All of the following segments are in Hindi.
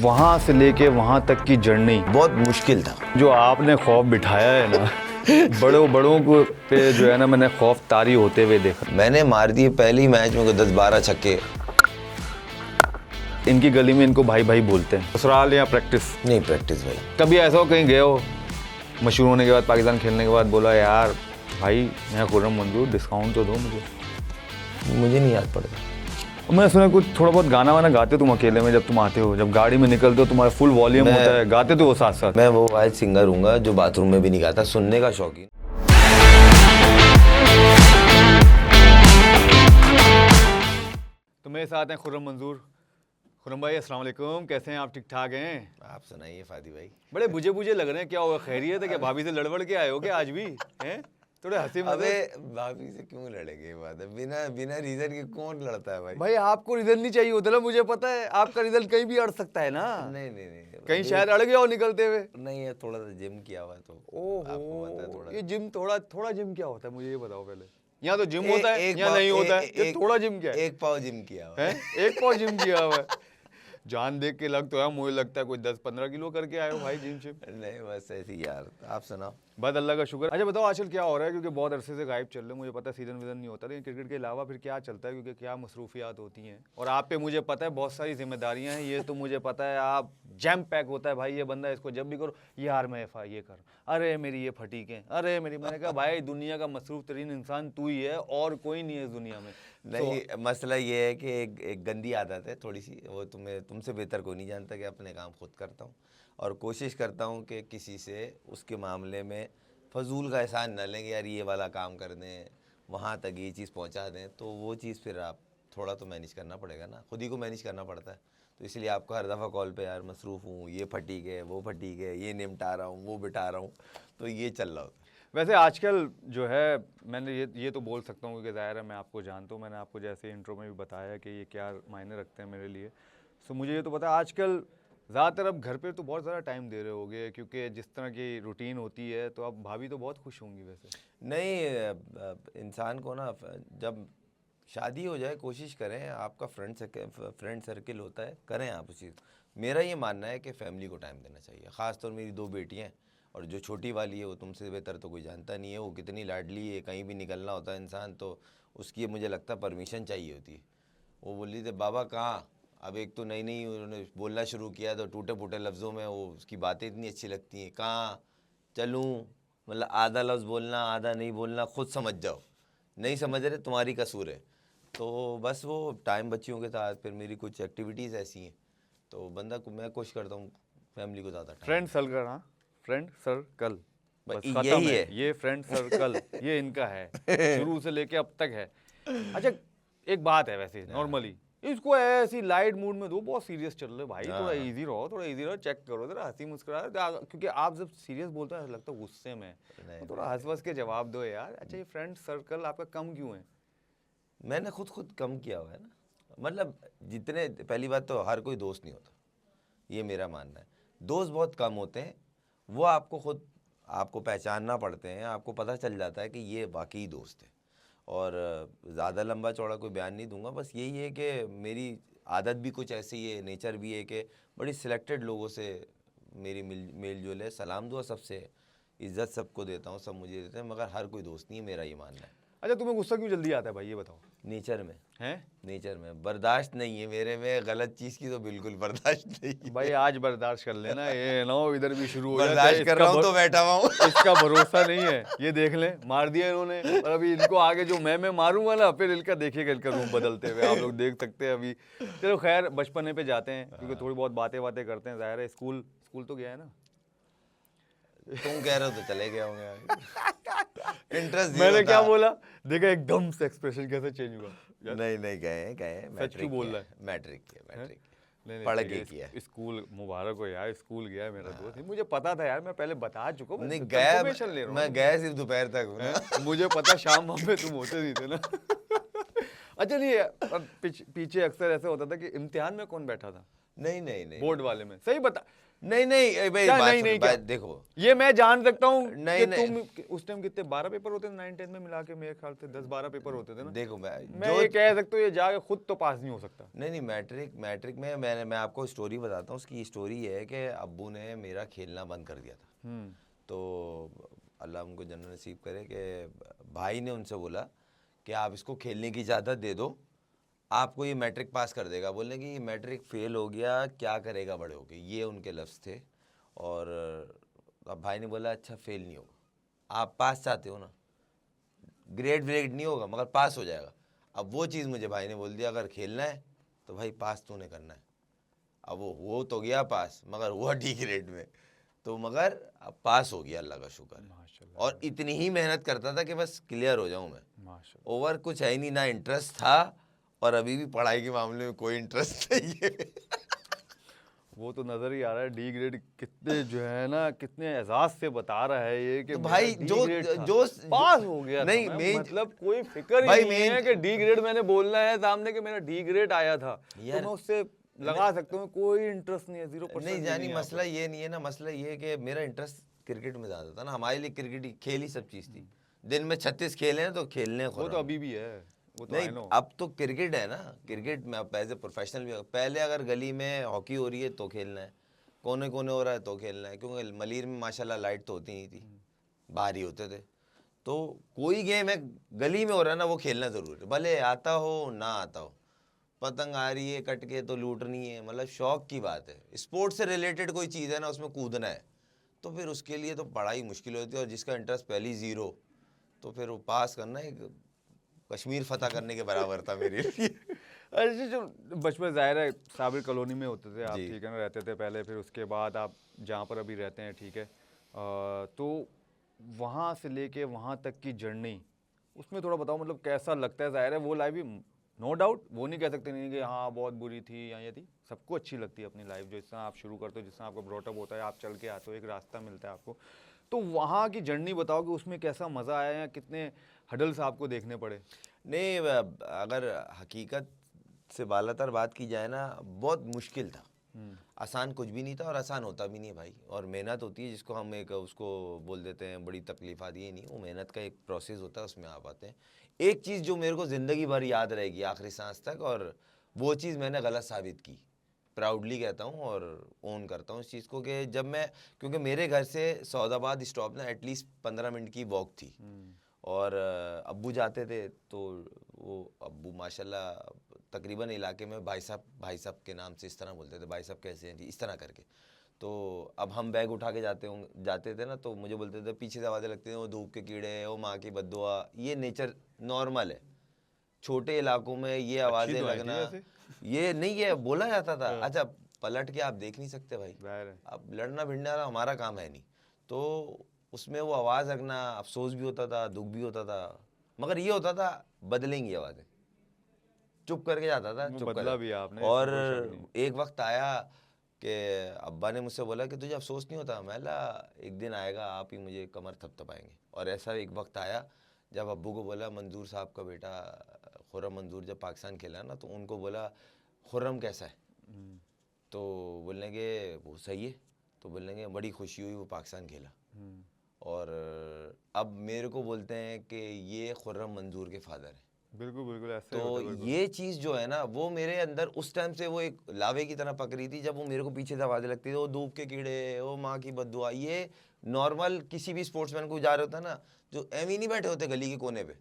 वहाँ से लेके वहाँ तक की जर्नी बहुत मुश्किल था। जो आपने खौफ बिठाया है ना बड़ों को पे जो है ना मैंने खौफ तारी होते हुए देखा। मैंने मार दिए पहले ही मैच में 10-12 छक्के। इनकी गली में इनको भाई भाई बोलते हैं। ससुराल या प्रैक्टिस? नहीं, प्रैक्टिस भाई। कभी ऐसा हो कहीं गए हो मशहूर होने के बाद, पाकिस्तान खेलने के बाद, बोला यार भाई मैं खुर्रम मंजूर, डिस्काउंट तो दो मुझे नहीं याद पड़ता। मैंने सुना कुछ थोड़ा बहुत गाना वाना गाते तुम अकेले में, जब तुम आते हो, जब गाड़ी में निकलते हो तुम्हारा फुल वॉल्यूम होता है, गाते तो वो साथ साथ? मैं वो आज सिंगर हूँगा जो बाथरूम में भी नहीं गाता, सुनने का शौकीन। तो मेरे साथ हैं खुर्रम मंजूर। खुर्रम भाई अस्सलाम वालेकुम, कैसे हैं आप? ठीक ठाक हैं? आप सुनाइए फादी भाई। बड़े बुझे बुझे लग रहे हैं, क्या हुआ? खैरियत है क्या? भाभी से लड़बड़ के आए हो क्या आज भी? हैं थोड़े हंसी अबे भाभी से क्यों लड़ेंगे? ये बात है, बिना रीजन के कौन लड़ता है भाई? भाई आपको रीजन नहीं चाहिए होता ना, मुझे पता है आपका रीजन कहीं भी अड़ सकता है ना। नहीं कहीं शायद अड़ गया हो निकलते हुए। नहीं है, थोड़ा सा जिम किया हुआ है तो आपको पता है। थोड़ा ये जिम थोड़ा जिम क्या होता है मुझे ये बताओ पहले। यहाँ तो जिम होता है, यहाँ नहीं होता है। ये थोड़ा जिम क्या है? 1 पाव जिम किया हुआ है। 1 पाव जिम किया हुआ है। जान देख के लग तो है, मुझे लगता है कोई 10-15 किलो करके आए हो भाई जिम से। नहीं बस ऐसे ही यार। आप सुनाओ। बस अल्लाह का शुक्र। अच्छा बताओ आजकल क्या हो रहा है, क्योंकि बहुत अरसे से गायब चल रहे हैं, मुझे पता है सीजन वीजन नहीं होता, लेकिन क्रिकेट के अलावा फिर क्या चलता है, क्योंकि क्या मसरूफियात होती हैं और आप पे मुझे पता है बहुत सारी जिम्मेदारियां हैं। ये तो मुझे पता है आप जैम पैक होता है भाई ये बंदा, इसको जब भी करो यार मैं ये कर, अरे मेरी ये फटीकें, अरे मेरी। मैंने कहा भाई दुनिया का मसरूफ तरीन इंसान तू ही है और कोई नहीं है इस दुनिया में। नहीं मसला ये है कि एक गंदी आदत है थोड़ी सी, वो तुमसे बेहतर कोई नहीं जानता कि अपने काम खुद करता हूँ और कोशिश करता हूँ कि किसी से उसके मामले में फजूल का एहसान न लेंगे, यार ये वाला काम कर दें, वहाँ तक ये चीज़ पहुँचा दें, तो वो चीज़ फिर आप थोड़ा तो मैनेज करना पड़ेगा ना, खुद ही को मैनेज करना पड़ता है। तो इसलिए आपको हर दफ़ा कॉल पे यार मसरूफ़ हूँ, ये फटीक है, वो फटीक है, ये निपटा रहा हूँ, वो बिठा रहा हूँ, तो ये चल रहा होता है। वैसे आजकल जो है मैंने ये तो बोल सकता हूँ क्योंकि ज़ाहिर है मैं आपको जानता हूँ, मैंने आपको जैसे इंट्रो में भी बताया कि ये क्या मायने रखते हैं मेरे लिए। सो मुझे ये तो पता है आजकल ज़्यादातर अब घर पे तो बहुत ज़्यादा टाइम दे रहे होगे, क्योंकि जिस तरह की रूटीन होती है, तो अब भाभी तो बहुत खुश होंगी वैसे। नहीं, इंसान को ना जब शादी हो जाए कोशिश करें, आपका फ्रेंड सर्किल होता है, करें आप उस चीज़। मेरा ये मानना है कि फैमिली को टाइम देना चाहिए। ख़ासतौर मेरी 2 बेटियाँ हैं और जो छोटी वाली है वो तुमसे बेहतर तो कोई जानता नहीं है, वो कितनी लाडली है। कहीं भी निकलना होता है इंसान तो उसकी मुझे लगता है परमिशन चाहिए होती है। वो बोली थी बाबा कहाँ, अब एक तो नई उन्होंने बोलना शुरू किया तो टूटे फूटे लफ्ज़ों में वो उसकी बातें इतनी अच्छी लगती हैं, कहाँ चलूँ, मतलब आधा लफ्ज़ बोलना आधा नहीं बोलना, खुद समझ जाओ, नहीं समझ रहे तुम्हारी कसूर है। तो बस वो टाइम बच्चियों के साथ, फिर मेरी कुछ एक्टिविटीज़ ऐसी हैं तो बंदा को मैं कोशिश करता हूँ फैमिली को ज़्यादा फ्रेंड सर्कल। हाँ फ्रेंड सर्कल बस यही है, ये फ्रेंड सर्कल ये इनका है शुरू से लेके अब तक है। अच्छा एक बात है वैसे नॉर्मली इसको ऐसी लाइट मूड में दो, बहुत सीरियस चल रहे भाई, थोड़ा इजी रहो, चेक करो जरा, हंसी मुस्कुरा, क्योंकि आप जब सीरियस बोलते हैं लगता है गुस्से में, तो थोड़ा हंस वस के जवाब दो यार। अच्छा ये फ्रेंड सर्कल आपका कम क्यों है? मैंने खुद कम किया हुआ है ना, मतलब जितने, पहली बात तो हर कोई दोस्त नहीं होता, ये मेरा मानना है। दोस्त बहुत कम होते हैं, वो आपको पहचानना पड़ते हैं, आपको पता चल जाता है कि ये वाकई दोस्त है। और ज़्यादा लंबा चौड़ा कोई बयान नहीं दूंगा, बस यही है कि मेरी आदत भी कुछ ऐसी है, नेचर भी है कि बड़ी सिलेक्टेड लोगों से मेरी मेल जोल है। सलाम दुआ सबसे, इज़्ज़त सबको देता हूँ, सब मुझे देते हैं, मगर हर कोई दोस्त नहीं है, मेरा ये मानना है। अच्छा तुम्हें गुस्सा क्यों जल्दी आता है भाई ये बताओ? नेचर में है, नेचर में बर्दाश्त नहीं है मेरे में, गलत चीज़ की तो बिल्कुल बर्दाश्त नहीं है। भाई आज बर्दाश्त कर लेना, ये ना हो इधर भी शुरू हो जाए। बर्दाश्त कर रहा हूँ तो बैठा हुआ हूँ। इसका भरोसा नहीं है, ये देख लें मार दिया इन्होंने, और अभी इनको आगे जो मैं मारूंगा ना, फिर इनका देखिएगा इनका रूप बदलते हुए आप लोग देख सकते हैं अभी। चलो खैर बचपने पे जाते हैं, क्योंकि थोड़ी बहुत बातें करते हैं। जाहिर है स्कूल तो गया है ना? तुम कह रहे हो तो चले गए होंगे। इंटरेस्ट मैंने क्या बोला देखा, एकदम से एक्सप्रेशन कैसे चेंज हुआ। नहीं गए सच क्यों बोल रहा है? मैट्रिक पढ़ के किया। स्कूल मुबारक हो यार, स्कूल गया मेरा दोस्त। मुझे पता था यार, मैं पहले बता चुका हूँ। नहीं गया, मैं गया सिर्फ दोपहर तक हूँ ना। मुझे पता शाम में तुम होते नहीं थे ना। अच्छा नहीं, पीछे अक्सर ऐसे होता था कि इम्तिहान में कौन बैठा था? नहीं नहीं नहीं बोर्ड वाले में? सही बता। नहीं नहीं ए भाई, क्या बात नहीं सुनो, नहीं बात क्या? देखो। ये मैं जान सकता हूँ नहीं, कि नहीं। तुम उस टाइम कितने 12 पेपर होते थे 9 10 में मिला के, मेरे ख्याल से 10-12 पेपर होते थे ना। देखो मैं जो ये कह सकता हूँ ये जाके खुद तो पास नहीं हो सकता। नहीं नहीं, मैट्रिक मैट्रिक में मैं आपको स्टोरी बताता हूँ। उसकी स्टोरी है कि अब्बू ने मेरा खेलना बंद कर दिया था। तो अल्लाह उनको जन्नत नसीब करे कि भाई ने उनसे बोला कि आप इसको खेलने की इजाज़त दे दो, आपको ये मैट्रिक पास कर देगा। बोलने कि ये मैट्रिक फेल हो गया, क्या करेगा बड़े होके, ये उनके लफ्ज़ थे। और अब भाई ने बोला अच्छा फेल नहीं होगा, आप पास चाहते हो ना, ग्रेड व्रेड नहीं होगा मगर पास हो जाएगा। अब वो चीज़ मुझे भाई ने बोल दिया, अगर खेलना है तो भाई पास तूने करना है। अब वो हो तो गया पास, मगर हुआ डी ग्रेड में, तो मगर अब पास हो गया, अल्लाह का शुक्र है। माशाल्लाह और इतनी ही मेहनत करता था कि बस क्लियर हो जाऊं मैं। माशाल्लाह। ओवर कुछ है ही नहीं, ना इंटरेस्ट था, और अभी भी पढ़ाई के मामले में कोई इंटरेस्ट नहीं है। वो तो नजर ही आ रहा है, डी ग्रेड कितने जो है ना, कितने एजाज से बता रहा है ये कि तो मेरा भाई डी जो ग्रेड था, जो पास हो गया नहीं, था मैं, मेन मतलब कोई फिक्र ही भाई, नहीं मेन है कि डी ग्रेड मैंने बोलना है सामने कि मेरा डी ग्रेड आया था, तो यार, मैं उससे लगा सकता हूँ कोई इंटरेस्ट नहीं है, 0% नहीं भी जानी, है मसला ये नहीं है ना, मसला ये है कि मेरा इंटरेस्ट क्रिकेट में ज़्यादा था ना। हमारे लिए क्रिकेट ही खेल ही सब चीज़ थी। दिन में 36 खेले हैं तो खेलने वो तो अभी भी है, वो तो आई नहीं, नो। अब तो क्रिकेट है ना, क्रिकेट में अब एज ए प्रोफेशनल भी। पहले अगर गली में हॉकी हो रही है तो खेलना है, कोने कोने हो रहा है तो खेलना है, क्योंकि मलीर में माशाल्लाह लाइट तो होती नहीं थी, बाहर ही होते थे। तो कोई गेम है गली में हो रहा है ना, वो खेलना ज़रूरी है, भले आता हो ना आता हो। पतंग आ रही है कट के तो लूटनी है, मतलब शौक की बात है। स्पोर्ट्स से रिलेटेड कोई चीज़ है ना, उसमें कूदना है, तो फिर उसके लिए तो पढ़ाई मुश्किल होती है। और जिसका इंटरेस्ट पहली ज़ीरो, तो फिर वो पास करना एक कश्मीर फतह करने के बराबर था मेरे लिए। अच्छा, जो बचपन ज़ाहिर है साबिर कॉलोनी में होते थे आप, जी। ठीक है ना, रहते थे पहले, फिर उसके बाद आप जहाँ पर अभी रहते हैं, ठीक है, तो वहाँ से लेके वहाँ तक की जर्नी, उसमें थोड़ा बताओ, मतलब कैसा लगता है? ज़ाहिर है वो लाइफ भी, नो डाउट, वो नहीं कह सकते नहीं कि हाँ बहुत बुरी थी या ये थी, सबको अच्छी लगती है अपनी लाइफ, जो जिस तरह आप शुरू करते हो, जिस तरह आपका ब्रॉटअप होता है, आप चल के आते हो, एक रास्ता मिलता है आपको, तो वहाँ की जर्नी बताओ कि उसमें कैसा मज़ा आया या कितने हडल्स आपको देखने पड़े? नहीं, अगर हकीकत से बालातर बात की जाए ना, बहुत मुश्किल था। आसान कुछ भी नहीं था, और आसान होता भी नहीं है भाई। और मेहनत होती है, जिसको हम एक उसको बोल देते हैं बड़ी तकलीफ आती है, नहीं, वो मेहनत का एक प्रोसेस होता है, उसमें आप आते हैं। एक चीज़ जो मेरे को ज़िंदगी भर याद रहेगी आखिरी सांस तक, और वो चीज़ मैंने गलत साबित की, प्राउडली कहता हूँ और ओन करता हूँ इस चीज़ को, कि जब मैं, क्योंकि मेरे घर से सौदाबाद स्टॉप ना एटलीस्ट 15 मिनट की वॉक थी। और अब्बू जाते थे, तो वो अब्बू माशाल्लाह तकरीबन इलाके में भाई साहब के नाम से इस तरह बोलते थे, भाई साहब कैसे हैं जी, इस तरह करके। तो अब हम बैग उठा के जाते थे ना, तो मुझे बोलते थे, पीछे से आवाज़ें लगती थी, वो धूप के कीड़े, वो माँ की बद्दुआ, ये नेचर नॉर्मल है छोटे इलाकों में, ये अच्छी आवाज़ें तो आई थी लगना, वैसे। ये नहीं, ये बोला जाता था। अच्छा, पलट के आप देख नहीं सकते भाई, ज़ाहिर है। अब लड़ना भिड़ना हमारा काम है नहीं। तो उसमें वो आवाज़ रखना, अफसोस भी होता था, दुख भी होता था, मगर ये होता था बदलेंगी आवाज़ें, चुप करके जाता था, वो चुप कर बदला भी जाता। आपने, इसमें और कोई शक नहीं। एक वक्त आया कि अब्बा ने मुझसे बोला कि तुझे अफसोस नहीं होता? मैं ला, एक दिन आएगा आप ही मुझे कमर थपथपाएंगे। और ऐसा एक वक्त आया जब अब्बू को बोला, मंजूर साहब का बेटा खुर्रम मंजूर जब पाकिस्तान खेला ना, तो उनको बोला खुर्रम कैसा है, तो बोलने के वो सही है, तो बोलने के बड़ी खुशी हुई वो पाकिस्तान खेला। और अब मेरे को बोलते हैं कि ये खुर्रम मंजूर के फादर हैं। बिल्कुल बिल्कुल ऐसा ही तो होता है, बिल्कुल। ये चीज़ जो है ना, वो मेरे अंदर उस टाइम से वो एक लावे की तरह पक रही थी, जब वो मेरे को पीछे से आवाज़ें लगती थी, वो धूप के कीड़े, वो माँ की बद्दुआ, ये नॉर्मल किसी भी स्पोर्ट्समैन को जा रहे होता है ना, जो एम ही नहीं बैठे होते गली के कोने पे,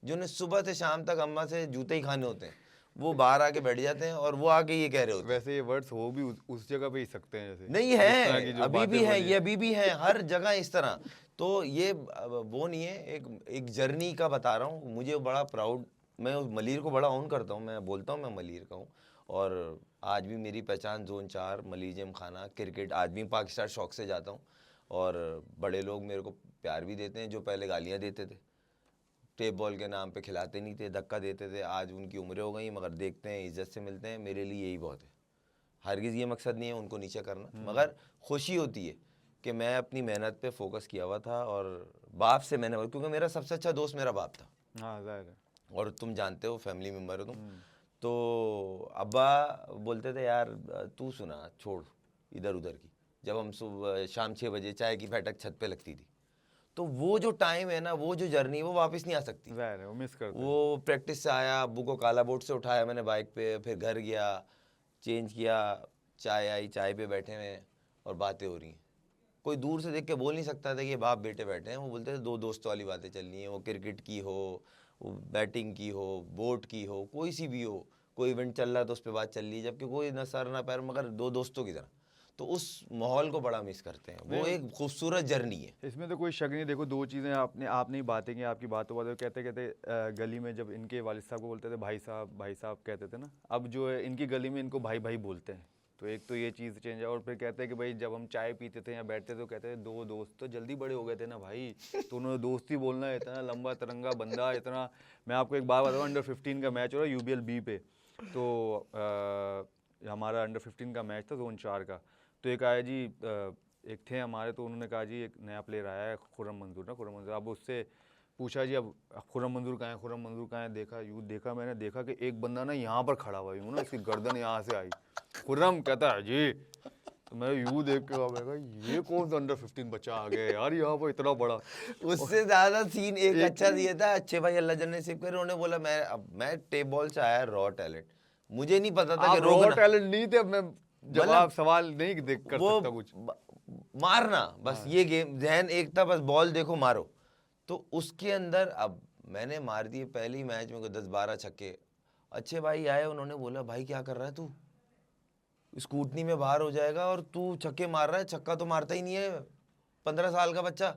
जिन्हें सुबह से शाम तक अम्मा से जूते ही खाने होते हैं, वो बाहर आके बैठ जाते हैं और वो आके ये कह रहे होते हैं। वैसे ये वर्ड्स हो भी उस जगह पे ही सकते हैं, जैसे नहीं जिस तरह है, की जो अभी बातें भी है, बोली ये अभी भी है हर जगह इस तरह। तो ये वो नहीं है, एक जर्नी का बता रहा हूँ। मुझे बड़ा प्राउड, मैं उस मलीर को बड़ा ऑन करता हूँ, मैं बोलता हूँ मैं मलीर का हूँ। और आज भी मेरी पहचान जोन 4 मलीर जिम खाना क्रिकेट, आज भी पाकिस्तान शौक से जाता हूँ। और बड़े लोग मेरे को प्यार भी देते हैं, जो पहले गालियाँ देते थे, टेप बॉल के नाम पे खिलाते नहीं थे, धक्का देते थे, आज उनकी उम्रें हो गई मगर देखते हैं इज्जत से मिलते हैं, मेरे लिए यही बहुत है। हरगिज़ ये मकसद नहीं है उनको नीचे करना, मगर खुशी होती है कि मैं अपनी मेहनत पे फोकस किया हुआ था। और बाप से मैंने, क्योंकि मेरा सबसे अच्छा दोस्त मेरा बाप था, हाँ जाहिर है। और तुम जानते हो फैमिली मेम्बर हो तुम, तो अब्बा बोलते थे यार तू सुना छोड़ इधर उधर की, जब हम सुबह शाम 6 बजे चाय की फैटक छत पे लगती थी, तो वो जो टाइम है ना, वो जो जर्नी वो वापस नहीं आ सकती। ज़ाहिर है वो मिस करते हैं। वो प्रैक्टिस से आया, अब्बू को काला बोर्ड से उठाया मैंने बाइक पे, फिर घर गया, चेंज किया, चाय आई, चाय पे बैठे हुए हैं और बातें हो रही हैं। कोई दूर से देख के बोल नहीं सकता था कि ये बाप बेटे बैठे हैं, वो बोलते थे दो दोस्तों वाली बातें चल रही हैं, वो क्रिकेट की हो, वो बैटिंग की हो, बोट की हो, कोई सी भी हो, कोई इवेंट चल रहा है तो उस पर बात चल रही है, जबकि कोई ना सर ना पैर, मगर दो दोस्तों की तरह। तो उस माहौल को बड़ा मिस करते हैं, वो एक खूबसूरत जर्नी है। इसमें तो कोई शक नहीं। देखो दो चीज़ें आपने ही बातें की, आपकी बातों बातों कहते कहते गली में जब इनके वालिद साहब को बोलते थे भाई साहब कहते थे ना, अब जो है इनकी गली में इनको भाई भाई बोलते हैं। तो एक तो ये चीज़ चेंज है। और फिर कहते हैं कि भाई जब हम चाय पीते थे या बैठते थे तो कहते थे दो दोस्त तो जल्दी बड़े हो गए थे ना भाई, तो उन्होंने दोस्ती बोलना, इतना लंबा तिरंगा बंदा, इतना। मैं आपको एक बात बताऊँ, अंडर 15 का मैच हो रहा है UBL B पे, तो हमारा अंडर 15 का मैच था जोन 4 का। तो एक आया जी, एक थे हमारे, तो उन्होंने कहा जी एक नया प्लेयर आया है खुर्रम मंजूर ना, खुर्रम मंजूर। अब उससे पूछा जी अब खुर्रम मंजूर कहाँ है, खुर्रम मंजूर कहाँ है, देखा यूँ देखा, मैंने देखा कि एक बंदा ना यहाँ पर खड़ा हुआ यूँ ना, इसकी गर्दन यहाँ से आई, खुर्रम कहता है जी। तो मैं यूँ देख के मैं कहा ये कौन सा अंडर 15 बच्चा आ गया यार यहाँ पर इतना बड़ा। उससे ज्यादा सीन एक अच्छा दिया था, अच्छे भाई अल्लाह जन्नत नसीब करे, उन्होंने बोला मैं टेप बॉल से आया रॉ टैलेंट, मुझे नहीं पता था कि रॉ रोकना, टैलेंट नहीं थे, अब मैं जवाब सवाल नहीं देख कर वो सकता कुछ। मारना बस, ये गेम जहन एक था, बस बॉल देखो मारो। तो उसके अंदर अब मैंने मार दिए पहले ही मैच में 10-12 छक्के। अच्छे भाई आए, उन्होंने बोला भाई क्या कर रहा है तू, स्कूटनी में बाहर हो जाएगा और तू छक्के मार रहा है, छक्का तो मारता ही नहीं है, 15 साल का बच्चा।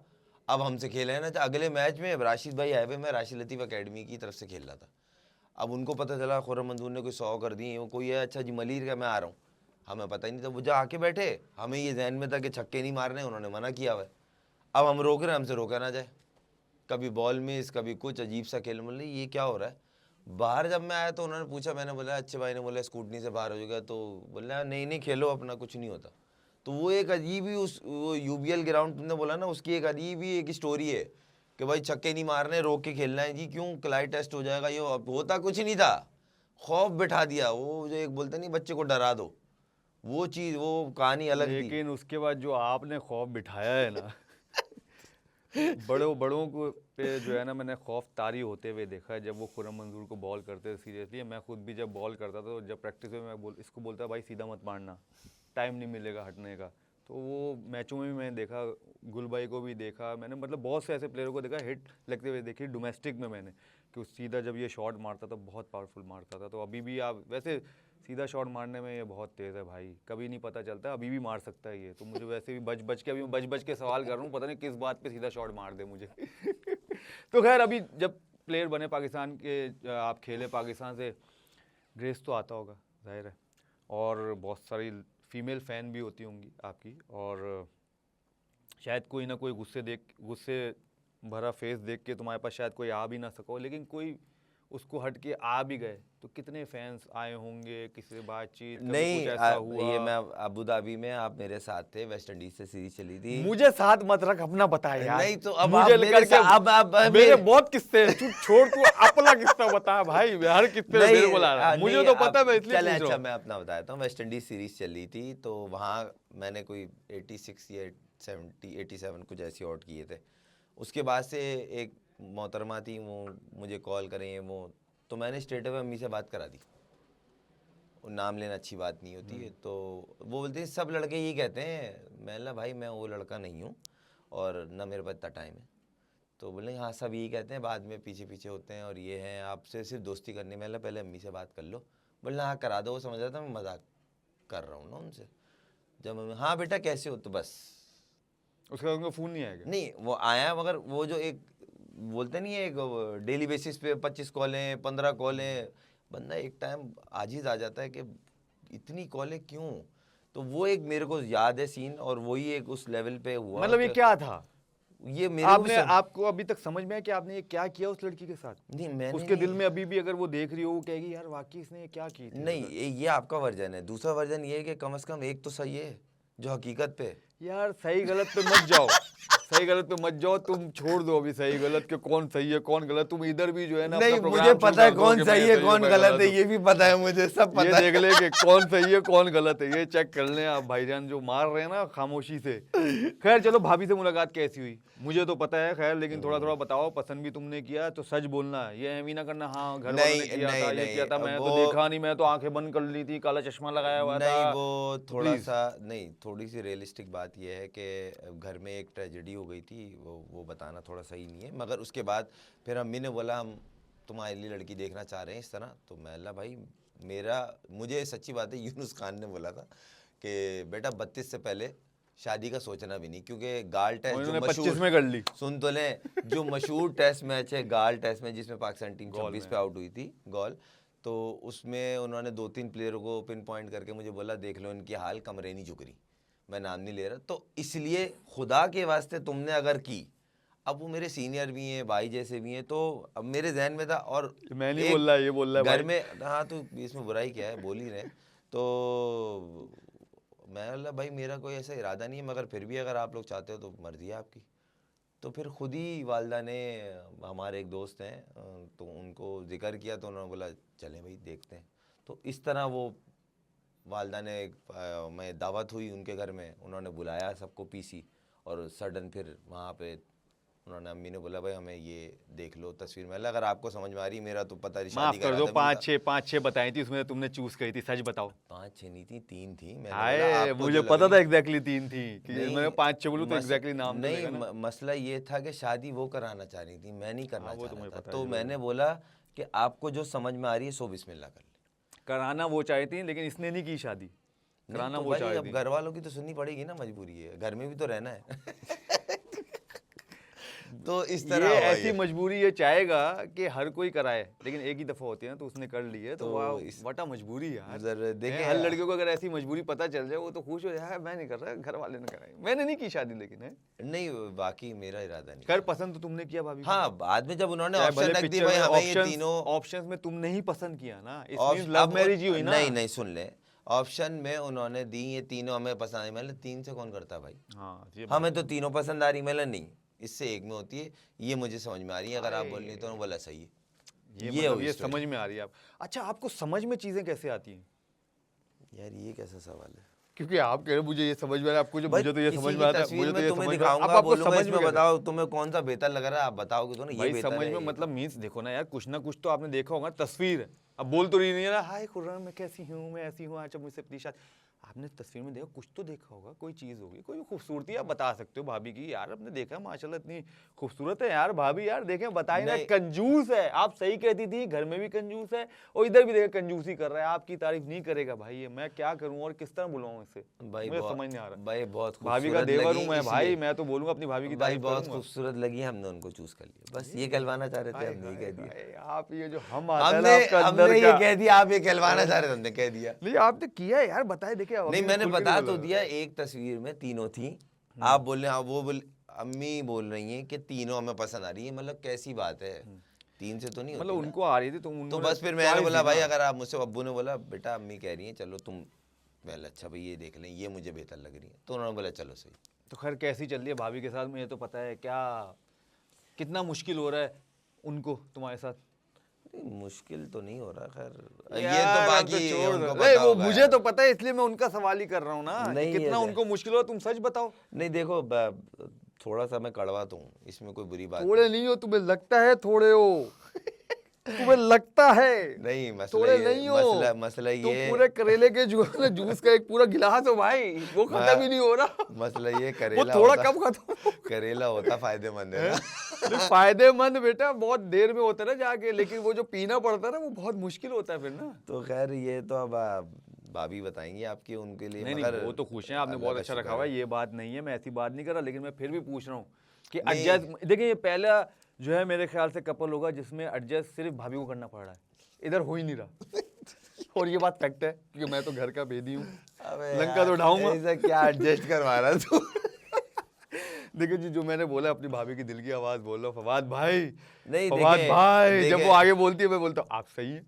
अब हमसे खेले ना, अगले मैच में राशिद भाई आए हुए, मैं राशिद लतीफ़ अकेडमी की तरफ से खेल रहा था। अब उनको पता चला खुर्रम मंजूर ने कोई 100 कर दिए, वो कोई है, अच्छा जी मलिर का, मैं आ रहा हूँ, हमें पता ही नहीं था। वो जो आके बैठे, हमें ये जहन में था कि छक्के नहीं मारने, उन्होंने मना किया हुआ है। अब हम रोक रहे हैं, हमसे रोका ना जाए, कभी बॉल मिस, कभी कुछ अजीब सा खेल। मतलब ये क्या हो रहा है। बाहर जब मैं आया तो उन्होंने पूछा, मैंने बोला अच्छे भाई ने बोला स्कूटनी से बाहर हो जाएगा, तो बोला नहीं नहीं खेलो अपना, कुछ नहीं होता। तो वो एक अजीब ही उस वो UBL ग्राउंड तुमने बोला ना, उसकी एक अजीब ही एक स्टोरी है कि भाई छक्के नहीं मारने, रोक के खेलना है जी, क्यों क्लाई टेस्ट हो जाएगा, ये होता कुछ नहीं था, खौफ बिठा दिया। वो जो एक बोलते नहीं बच्चे को डरा दो, वो चीज़, वो कहानी अलग थी। लेकिन उसके बाद जो आपने खौफ बिठाया है ना बड़ों को पे जो है ना, मैंने खौफ तारी होते हुए देखा है। जब वो खुर्रम मंजूर को बॉल करते थे सीरियसली, मैं खुद भी जब बॉल करता था तो जब प्रैक्टिस में मैं इसको बोलता भाई सीधा मत मारना, टाइम नहीं मिलेगा हटने का। तो वो मैचों में भी मैंने देखा, गुल भाई को भी देखा मैंने, मतलब बहुत से ऐसे प्लेयरों को देखा हिट लगते हुए देखी डोमेस्टिक में मैंने, कि वो सीधा जब ये शॉट मारता था बहुत पावरफुल मारता था। तो अभी भी आप वैसे सीधा शॉट मारने में ये बहुत तेज़ है भाई, कभी नहीं पता चलता, अभी भी मार सकता है ये। तो मुझे वैसे भी बच के, अभी मैं बच के सवाल कर रहा हूँ, पता नहीं किस बात पे सीधा शॉट मार दे मुझे तो खैर अभी जब प्लेयर बने पाकिस्तान के, आप खेले पाकिस्तान से, ग्रेस तो आता होगा जाहिर है, और बहुत सारी फीमेल फ़ैन भी होती होंगी आपकी, और शायद कोई ना कोई गुस्से भरा फेस देख के तुम्हारे पास शायद कोई आ भी ना सको, लेकिन कोई उसको हट के आ भी गए तो कितने फैंस आए होंगे, किसी से बातचीत, कभी नहीं कुछ ऐसा हुआ? ये मैं अबू धाबी में, आप मेरे साथ थे, वेस्ट इंडीज से सीरीज चली थी। मुझे साथ मत रख, अपना बता यार। नहीं तो अब मुझे आप मेरे करके अब मेरे बहुत किस्से हैं, तू छोड़, तू अपना किस्सा बता भाई, हर किस्से में मेरे को ला रहा है, मुझे तो पता है, मैं इसलिए पूछ रहा अच्छा हूं। मैं अपना बताता हूँ। वेस्ट इंडीज सीरीज चली थी, तो वहाँ मैंने कोई 86 या 70 87 कुछ ऐसी आउट किए थे। उसके बाद से एक मोहतरमा थी, वो मुझे कॉल करें, वो तो मैंने स्ट्रेट अवे अम्मी से बात करा दी, नाम लेना अच्छी बात नहीं होती है। तो वो बोलते हैं सब लड़के यही कहते हैं। मैंने कहा भाई मैं वो लड़का नहीं हूँ और ना मेरे पास इतना टाइम है। तो बोले हाँ सब यही कहते हैं, बाद में पीछे पीछे होते हैं और ये हैं, आपसे सिर्फ दोस्ती करनी। मैंने पहले अम्मी से बात कर लो। बोले हाँ करा दो। वो समझ रहा था मैं मजाक कर रहा हूँ ना उनसे। जब मैं हाँ बेटा कैसे हो, तो बस उसके बाद उनको फ़ोन नहीं आएगा? नहीं वो आया, मगर वो जो एक बोलते नहीं है, एक डेली बेसिस पे 25 कॉलें 15 कॉलें, बंदा एक टाइम आजिज आ जाता है कि इतनी कॉलें क्यों। तो वो एक मेरे को याद है सीन, और वही एक उस लेवल पे हुआ। मतलब ये क्या था, ये मेरे को आपने आपको अभी तक समझ में है कि आपने ये क्या किया उस लड़की के साथ? नहीं, मैंने उसके दिल में अभी भी अगर वो देख रही हो, वो कहेगी यार वाकई इसने ये क्या की थी? नहीं, ये आपका वर्जन है। दूसरा वर्जन ये है कि कम से कम एक तो सही है जो हकीकत पे। यार सही गलत पे मत जाओ, सही गलत पे मत जाओ, तुम छोड़ दो अभी सही गलत के, कौन सही है कौन गलत। तुम इधर भी जो है ना नहीं, अपना मुझे प्रोग्राम पता है शुरू कर दो कौन कि सही मैं है सही कौन हूँ, मैं गलत है, हूँ। ये भी पता है मुझे, सब ये पता देख है। ले कि कौन सही है कौन गलत है, ये चेक कर लें आप भाईजान, जो मार रहे हैं ना खामोशी से। खैर चलो, भाभी से मुलाकात कैसी हुई मुझे तो पता है, खैर लेकिन थोड़ा थोड़ा बताओ। पसंद भी तुमने किया तो सच बोलना है, ये एमी ना करना हाँ घर वालों ने नहीं किया था, ये किया था, नहीं, मैं तो वो देखा नहीं, मैं तो आंखें बंद कर ली थी, काला चश्मा लगाया हुआ था। नहीं, वो तो थोड़ा प्लीज सा नहीं, थोड़ी सी रियलिस्टिक बात यह है कि घर में एक ट्रेजेडी हो गई थी, वो बताना थोड़ा सही नहीं है। मगर उसके बाद फिर अम्मी ने बोला हम तुम्हारे लिए लड़की देखना चाह रहे हैं इस तरह। तो मैं अल्लाह भाई, मुझे सच्ची बात है यूनुस खान ने बोला था कि बेटा 32 से पहले शादी का सोचना भी नहीं, क्योंकि गाल टेस्ट जो उन्होंने 25 मशहूर, में कर ली। सुन तो लें, जो मशहूर टेस्ट मैच है गाल टेस्ट में, जिसमें पाकिस्तान टीम गोल 26 में। पे आउट हुई थी गोल, तो उसमें उन्होंने 2-3 प्लेयरों को पिन पॉइंट करके मुझे बोला देख लो इनकी हाल, कमरे नहीं झुक रही, मैं नाम नहीं ले रहा। तो इसलिए खुदा के वास्ते तुमने अगर की, अब वो मेरे सीनियर भी हैं, भाई जैसे भी हैं, तो अब मेरे जहन में था। और मैं नहीं एक बोल रहा, ये बोल रहा है घर भाई। में, हाँ तो इसमें बुराई क्या है, बोल ही रहे हैं। तो मैं बोला भाई मेरा कोई ऐसा इरादा नहीं है, मगर फिर भी अगर आप लोग चाहते हो तो मर्जी है आपकी। तो फिर खुद ही वालदा ने, हमारे एक दोस्त हैं तो उनको जिक्र किया, तो उन्होंने बोला चलें भाई देखते हैं। तो इस तरह वो वालदा ने मैं दावत हुई उनके घर में, उन्होंने बुलाया सबको पीसी, और सडन फिर वहाँ पे उन्होंने, अम्मी ने बोला भाई हमें ये देख लो तस्वीर में, अगर आपको समझ में आ रही, मेरा तो पता नहीं शादी माफ का कर दो, इरादा भी नहीं था। 5-6 बताई थी, उसमें तुमने चूज करी थी, सच बताओ। 5-6 नहीं थी, 3 थी। मैंने बोला हाय आपको मुझे जो लग पता था रही, एग्जैक्टली 3 थी, कि नहीं मैंने 5-6 बोलूं तो मस, एग्जैक्टली नाम तो नहीं लेगा ना। मसला ये था कि शादी वो कराना चाह रही थी, मैं नहीं हाँ करना वो चाह तो रहा मुझे था। पता है, तो जो मैंने बोला कि आपको जो समझ में आ रही है सो बिस्मिल्लाह कर ले। कराना वो चाहती थी, लेकिन इसने नहीं की शादी, नहीं कराना तो वो भाई चाहती अब थी। घर वालों की तो सुननी पड़ेगी ना, मजबूरी है, घर में भी तो रहना है। तो इस तरह ये हुआ ऐसी ये। मजबूरी ये चाहेगा कि हर कोई कराए, लेकिन एक ही दफा होती है ना, तो उसने कर ली है, तो तो वाह इस वटा मजबूरी है यार। जरा देखें हर लड़कियों को अगर ऐसी मजबूरी पता चल जाए, वो तो खुश हो जाए, मैं नहीं कर रहा, घर वाले ने कराई, मैंने नहीं की शादी, लेकिन है। नहीं, बाकी मेरा इरादा नहीं खैर था। पसंद तो तुमने किया भाभी को। हाँ, बाद में जब उन्होंने चाहे ऑप्शन भले रख दी पिक्चर भाई में हमें ये ऑप्शंस, तीनों ऑप्शंस में तुमने ही पसंद किया ना, इस मींस अब लव मैरिज ही हुई ना। नहीं नहीं, सुन ले, ऑप्शन में उन्होंने दी ये तीनों हमें पसंद आई, मतलब 3 से कौन करता भाई, हाँ ये हमें तो तीनों पसंद आ रही, मतलब नहीं इससे एक में होती है, ये मुझे समझ में आ रही है, अगर आप बोल रही तो बोला सही है। ये ये मतलब हुई ये स्टोरी। समझ में आ रही है आप। अच्छा, आपको समझ में चीजें कैसे आती हैं? यार ये कैसा सवाल है क्योंकि आप कह रहे हो मुझे ये समझ में आ रहा है, आपको जो भाई, मुझे तो ये किसी समझ की में आता है, तस्वीर मुझे तो में ये तुम्हें समझ में आता है। अब दिखाऊंगा, आपको बोलूंगा समझ में इसमें कैसे? बताओ तुम्हें कौन सा बेहतर लग रहा है, आप बताओगे तो ना ये भाई बेहतर समझ है में ये मतलब मीन्स देखो ना यार, कुछ ना कुछ तो आपने देखा होगा, तस्वीर है। अब बोल तो रही नहीं है ना, हाय खुर्रम मैं कैसी हूँ, मैं ऐसी हूँ, अच्छा मुझसे अपनी शादी। आपने तस्वीर में देखा, कुछ तो देखा होगा, कोई चीज़ होगी, कोई खूबसूरती आप बता सकते हो भाभी की, यार आपने देखा माशाल्लाह इतनी खूबसूरत है यार भाभी, यार देखें बताइए ना। नहीं। कंजूस है, आप सही कहती थी, घर में भी कंजूस है और इधर भी देखा कंजूसी कर रहा है, आपकी तारीफ नहीं करेगा भाई, ये मैं क्या करूँ और किस तरह बुलाऊँ इसे, भाई मुझे समझ नहीं आ रहा। भाई बहुत भाभी का खूबसूरत देवर लगी हूँ मैं भाई, इसलिए, मैं तो बोलूंगा अपनी भाभी की भाई तारीफ बहुत करूंगा। खूबसूरत लगी, हमने उनको चूज कर लिया, बस ये कहलवाना चाह रहे थे, हमने ये कह दिया। हाय, आप ये जो हम आता है ना आपका अंदर हमने ये का। कह दिया, आप ये कहलवाना चाह रहे थे, हमने कह दिया। नहीं आपने किया है यार, बताए देखिए। नहीं मैंने बता तो दिया, एक तस्वीर में तीनों थी, आप बोल रहे हैं, आप वो बोल, अम्मी बोल रही हैं कि तीनों हमें पसंद आ रही है, मतलब कैसी बात है, 3 से तो नहीं मतलब होती ना। उनको आ रही थी, तुम तो उन्होंने बस फिर मैंने choice बोला दी भाई, ना। अगर आप मुझसे, अब्बू ने बोला बेटा अम्मी कह रही हैं चलो तुम, मैं अच्छा भाई ये देख लें, ये मुझे बेहतर लग रही है, तो उन्होंने बोला चलो सही। तो खैर कैसी चल रही है भाभी के साथ, मुझे तो पता है क्या कितना मुश्किल हो रहा है उनको तुम्हारे साथ। नहीं, मुश्किल तो नहीं हो रहा, खैर ये यार, तो अब बाकी छोड़ उनको दो। पता नहीं, वो होगा मुझे यार। तो पता है, इसलिए मैं उनका सवाल ही कर रहा हूँ ना, नहीं, कितना ये- उनको मुश्किल हो, तुम सच बताओ। नहीं देखो, थोड़ा सा मैं कड़वा तो हूँ, इसमें कोई बुरी बात थोड़े नहीं हो, तुम्हें लगता है थोड़े हो, तुम्हें लगता है नहीं। मसला थोड़े ये, नहीं हो, मसला तुम ये, पूरे करेले के जूस का एक पूरा गिलास हो भाई, वो खत्म ही नहीं हो रहा। मसला ये वो करेला थोड़ा होता, कब खत्म हो। करेला होता फायदेमंद है ना। नहीं, फायदेमंद बेटा बहुत देर में होता है ना जाके, लेकिन वो जो पीना पड़ता है ना, वो बहुत मुश्किल होता है फिर ना। तो खैर ये तो अब भाभी बताएंगी आपकी, उनके लिए, नहीं मगर नहीं, वो तो खुश हैं, आपने अल्लाह बहुत का अच्छा शुक्र रखा हुआ है, ये बात नहीं है, मैं ऐसी बात नहीं कर रहा, लेकिन मैं फिर भी पूछ रहा हूँ कि नहीं। एडजस्ट, देखिए ये पहला जो है मेरे ख्याल से कपल होगा जिसमें एडजस्ट सिर्फ भाभी को करना पड़ रहा है, इधर हो ही नहीं रहा। और ये बात फैक्ट है, क्योंकि मैं तो घर का भेदी हूँ, अबे लंका यार, तो उठाऊंगा। ऐसा क्या एडजस्ट करवा रहा तू? देखिए जी, जो मैंने बोला अपनी भाभी की दिल की आवाज बोल रहा हूँ, फवाद भाई, नहीं फवाद देखें, भाई, जब देखें, वो आगे बोलती है मैं बोलता हूँ आप सही है।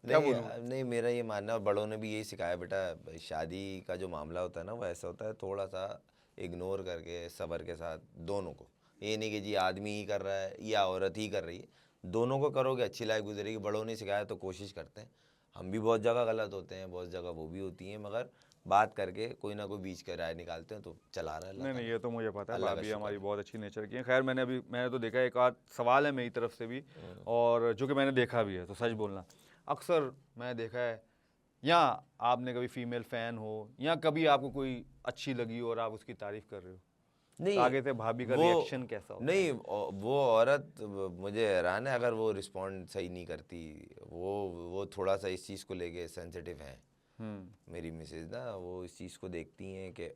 क्या नहीं बोलूं? नहीं, मेरा ये मानना, और बड़ों ने भी यही सिखाया बेटा, शादी का जो मामला होता है ना, वो ऐसा होता है, थोड़ा सा इग्नोर करके सब्र के साथ दोनों को, ये नहीं कि जी आदमी ही कर रहा है या औरत ही कर रही है, दोनों को करोगे अच्छी लाइफ गुजरेगी। बड़ों ने सिखाया तो कोशिश करते हैं, हम भी बहुत जगह गलत होते हैं, बहुत जगह वो भी होती हैं, मगर बात करके कोई ना कोई बीच का राय निकालते हैं तो चला रहा है। नहीं नहीं, ये तो मुझे पता है, अल्लाह का भाभी शुक्र हमारी है। बहुत अच्छी नेचर की है। खैर मैंने तो देखा है, एक आध सवाल है मेरी तरफ से भी, और जो कि मैंने देखा भी है, तो सच बोलना, अक्सर मैंने देखा है, या आपने कभी फीमेल फ़ैन हो या कभी आपको कोई अच्छी लगी हो और आप उसकी तारीफ़ कर रहे हो, नहीं तो आगे से भाभी का रिएक्शन कैसा होता है? नहीं वो औरत मुझे हैरान है, अगर वो रिस्पॉन्ड सही नहीं करती, वो थोड़ा सा इस चीज़ को लेके सेंसिटिव हैं। मेरी मिसेज ना, वो इस चीज़ को देखती हैं कि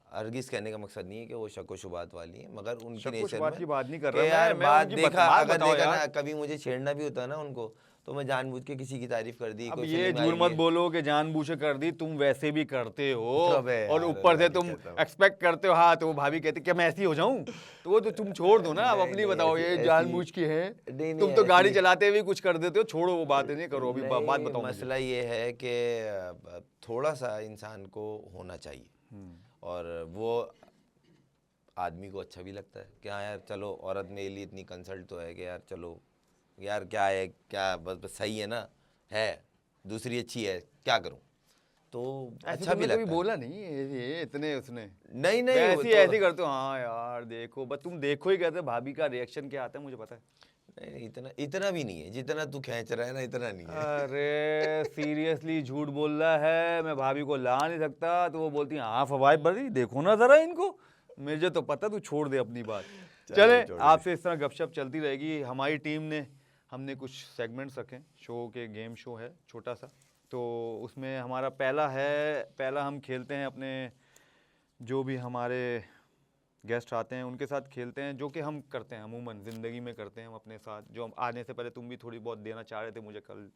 हरगिज़ कहने का मकसद नहीं है कि वो शक शुबात वाली है, मगर उनकी शक नेचर बात में की बात नहीं कर कि रहा यार मैं बात उनकी देखा, बात अगर बताओ देखा ना, यार। कभी मुझे छेड़ना भी होता है ना उनको, तो मैं जानबूझ के किसी की तारीफ कर दी। अब कोई ये फिल्म आई झूठ हुई मत है, बोलो कि जानबूझ के कर दी, तुम वैसे भी करते हो, अबे और यार, ऊपर से अल्लाह की तुम कसम। एक्सपेक्ट करते हो, हाँ तो वो भाभी कहती क्या मैं ऐसी हो जाऊं, तो वो तो तुम छोड़ दो ना। अब नहीं, अपनी नहीं, बताओ, ये जानबूझ की है, नहीं, तुम तो गाड़ी ऐसी चलाते हुए कुछ कर देते हो, छोड़ो वो बातें नहीं करो, अभी बात नहीं, बताओ मुझे। मसला ये है कि थोड़ा सा इंसान को होना चाहिए, और वो आदमी को अच्छा भी लगता है कि हाँ यार चलो, औरत मेरे लिए इतनी कंसल्ट तो है कि यार चलो यार, क्या है क्या, बस सही है ना, है दूसरी अच्छी है, क्या करूं, तो ऐसे अच्छा भी तुमने कभी लगता है। बोला नहीं ये इतने उसने, नहीं नहीं, वो ऐसी तो ऐसी करते हो, हाँ यार देखो, बस तुम देखो ही कहते, भाभी का रिएक्शन क्या आता है मुझे पता है। नहीं, इतना इतना भी नहीं है जितना तू खींच रहा है ना, इतना नहीं है। अरे सीरियसली झूठ बोल रहा है, मैं भाभी को ला नहीं सकता, तो वो बोलती है हाँ फवाद बड़ी देखो ना जरा इनको, मुझे तो पता, तू छोड़ दे अपनी बात। चले, छोड़ दे। आपसे इस तरह गपशप चलती रहेगी। हमारी टीम ने, हमने कुछ सेगमेंट्स रखे, शो के गेम शो है छोटा सा, तो उसमें हमारा पहला हम खेलते हैं अपने जो भी हमारे गेस्ट आते हैं उनके साथ खेलते हैं, जो कि हम करते हैं अमूमन ज़िंदगी में करते हैं हम अपने साथ, जो हम आने से पहले तुम भी थोड़ी बहुत देना चाह रहे थे मुझे कल,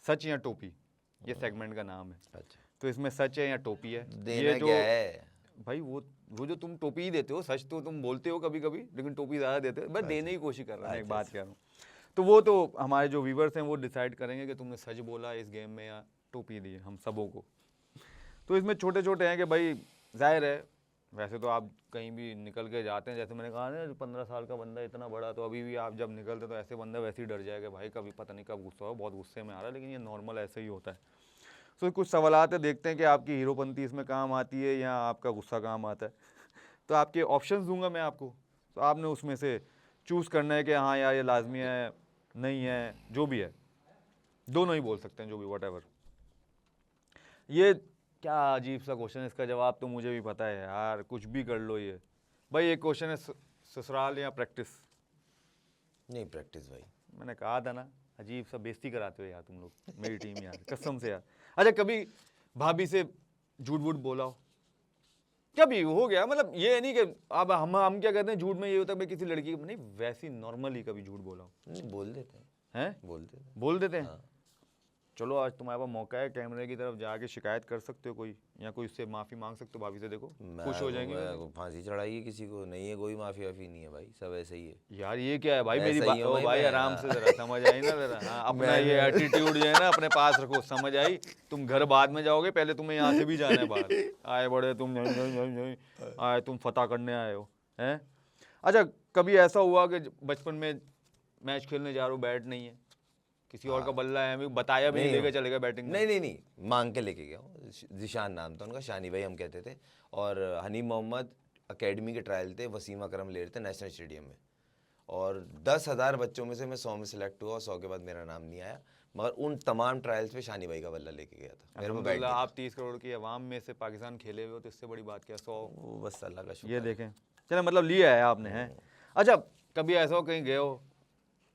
सच या टोपी, ये सेगमेंट का नाम है। अच्छा, तो इसमें सच है या टोपी है, देना ये जो क्या है? भाई वो जो तुम टोपी ही देते हो, सच तो तुम बोलते हो कभी कभी, लेकिन टोपी ज़्यादा देते हो, बस देने की कोशिश कर रहा हूँ, एक बात कह रहा हूँ। तो वो तो हमारे जो व्यूवर्स हैं वो डिसाइड करेंगे कि तुमने सच बोला इस गेम में या टोपी दी हम सबों को। तो इसमें छोटे छोटे हैं कि भाई जाहिर है, वैसे तो आप कहीं भी निकल के जाते हैं, जैसे मैंने कहा ना 15 साल का बंदा इतना बड़ा, तो अभी भी आप जब निकलते तो ऐसे बंदा वैसे ही डर जाएगा, भाई कभी पता नहीं कब गुस्सा हो, बहुत गुस्से में आ रहा है, लेकिन ये नॉर्मल ऐसे ही होता है। तो कुछ सवालात है, देखते हैं कि आपकी हीरोपंती इसमें काम आती है या आपका गुस्सा काम आता है। तो आपके ऑप्शंस दूंगा मैं आपको, तो आपने उसमें से चूज़ करना है कि हाँ यार ये लाजमी है, नहीं है, जो भी है, दोनों ही बोल सकते हैं, जो भी वट। ये क्या अजीब सा क्वेश्चन है, इसका जवाब तो मुझे भी पता है यार, कुछ भी कर लो ये। भाई एक क्वेश्चन है, ससुराल या प्रैक्टिस? नहीं, प्रैक्टिस भाई। मैंने कहा था ना, अजीब सा बेइज्जती कराते हो यार तुम लोग, मेरी टीम यार, कसम से यार। अच्छा कभी भाभी से झूठ वूठ बोला हो? कभी हो गया, मतलब ये नहीं कि अब हम क्या कहते हैं झूठ में, ये होता है भाई किसी लड़की को नहीं, वैसी नॉर्मली कभी झूठ बोला हो? नहीं, बोल देते हैं, हैं? बोल देते हैं। बोल देते हैं। हाँ। चलो आज तुम्हारे पास मौका है, कैमरे की तरफ जाके शिकायत कर सकते हो कोई, या कोई उससे माफ़ी मांग सकते हो भाभी से, देखो खुश हो जाएंगे। फांसी चढ़ाई है किसी को? नहीं है, कोई माफी वाफी नहीं है भाई, सब ऐसे ही है। यार ये क्या है भाई, ऐसा मेरी ही बात हूँ भाई भाई मैं, आराम से जरा समझ आई ना जरा, हाँ अपना मैं- ये एटीट्यूड जो है ना अपने पास रखो, समझ आई? तुम घर बाद में जाओगे, पहले तुम्हें यहाँ से भी जाना है बाहर। आए बड़े तुम आए, तुम फतह करने आए हो, हैं? अच्छा कभी ऐसा हुआ कि बचपन में मैच खेलने जा रहे हो, बैट नहीं है, किसी और का बल्ला है, हमें बताया भी नहीं, लेके चले गए बैटिंग में? नहीं, मांग के लेके गया हूँ। जिशान नाम था उनका, शानी भाई हम कहते थे, और हनीम मोहम्मद एकेडमी के ट्रायल थे, वसीम अकरम ले रहे थे नेशनल स्टेडियम में, और 10,000 बच्चों में से मैं 100 में सिलेक्ट हुआ, और 100 के बाद मेरा नाम नहीं आया, मगर उन तमाम ट्रायल्स पे शानी भाई का बल्ला लेके गया था। मेरे में बैट अल्हम्दुलिल्लाह, आप 30 करोड़ की आवाम में से पाकिस्तान खेले हुए हो, तो इससे बड़ी बात क्या, 100 वो बस अल्लाह का शुक्र ये है। देखें, चलो मतलब लिया है आपने, हैं? अच्छा कभी ऐसा हो कहीं गए हो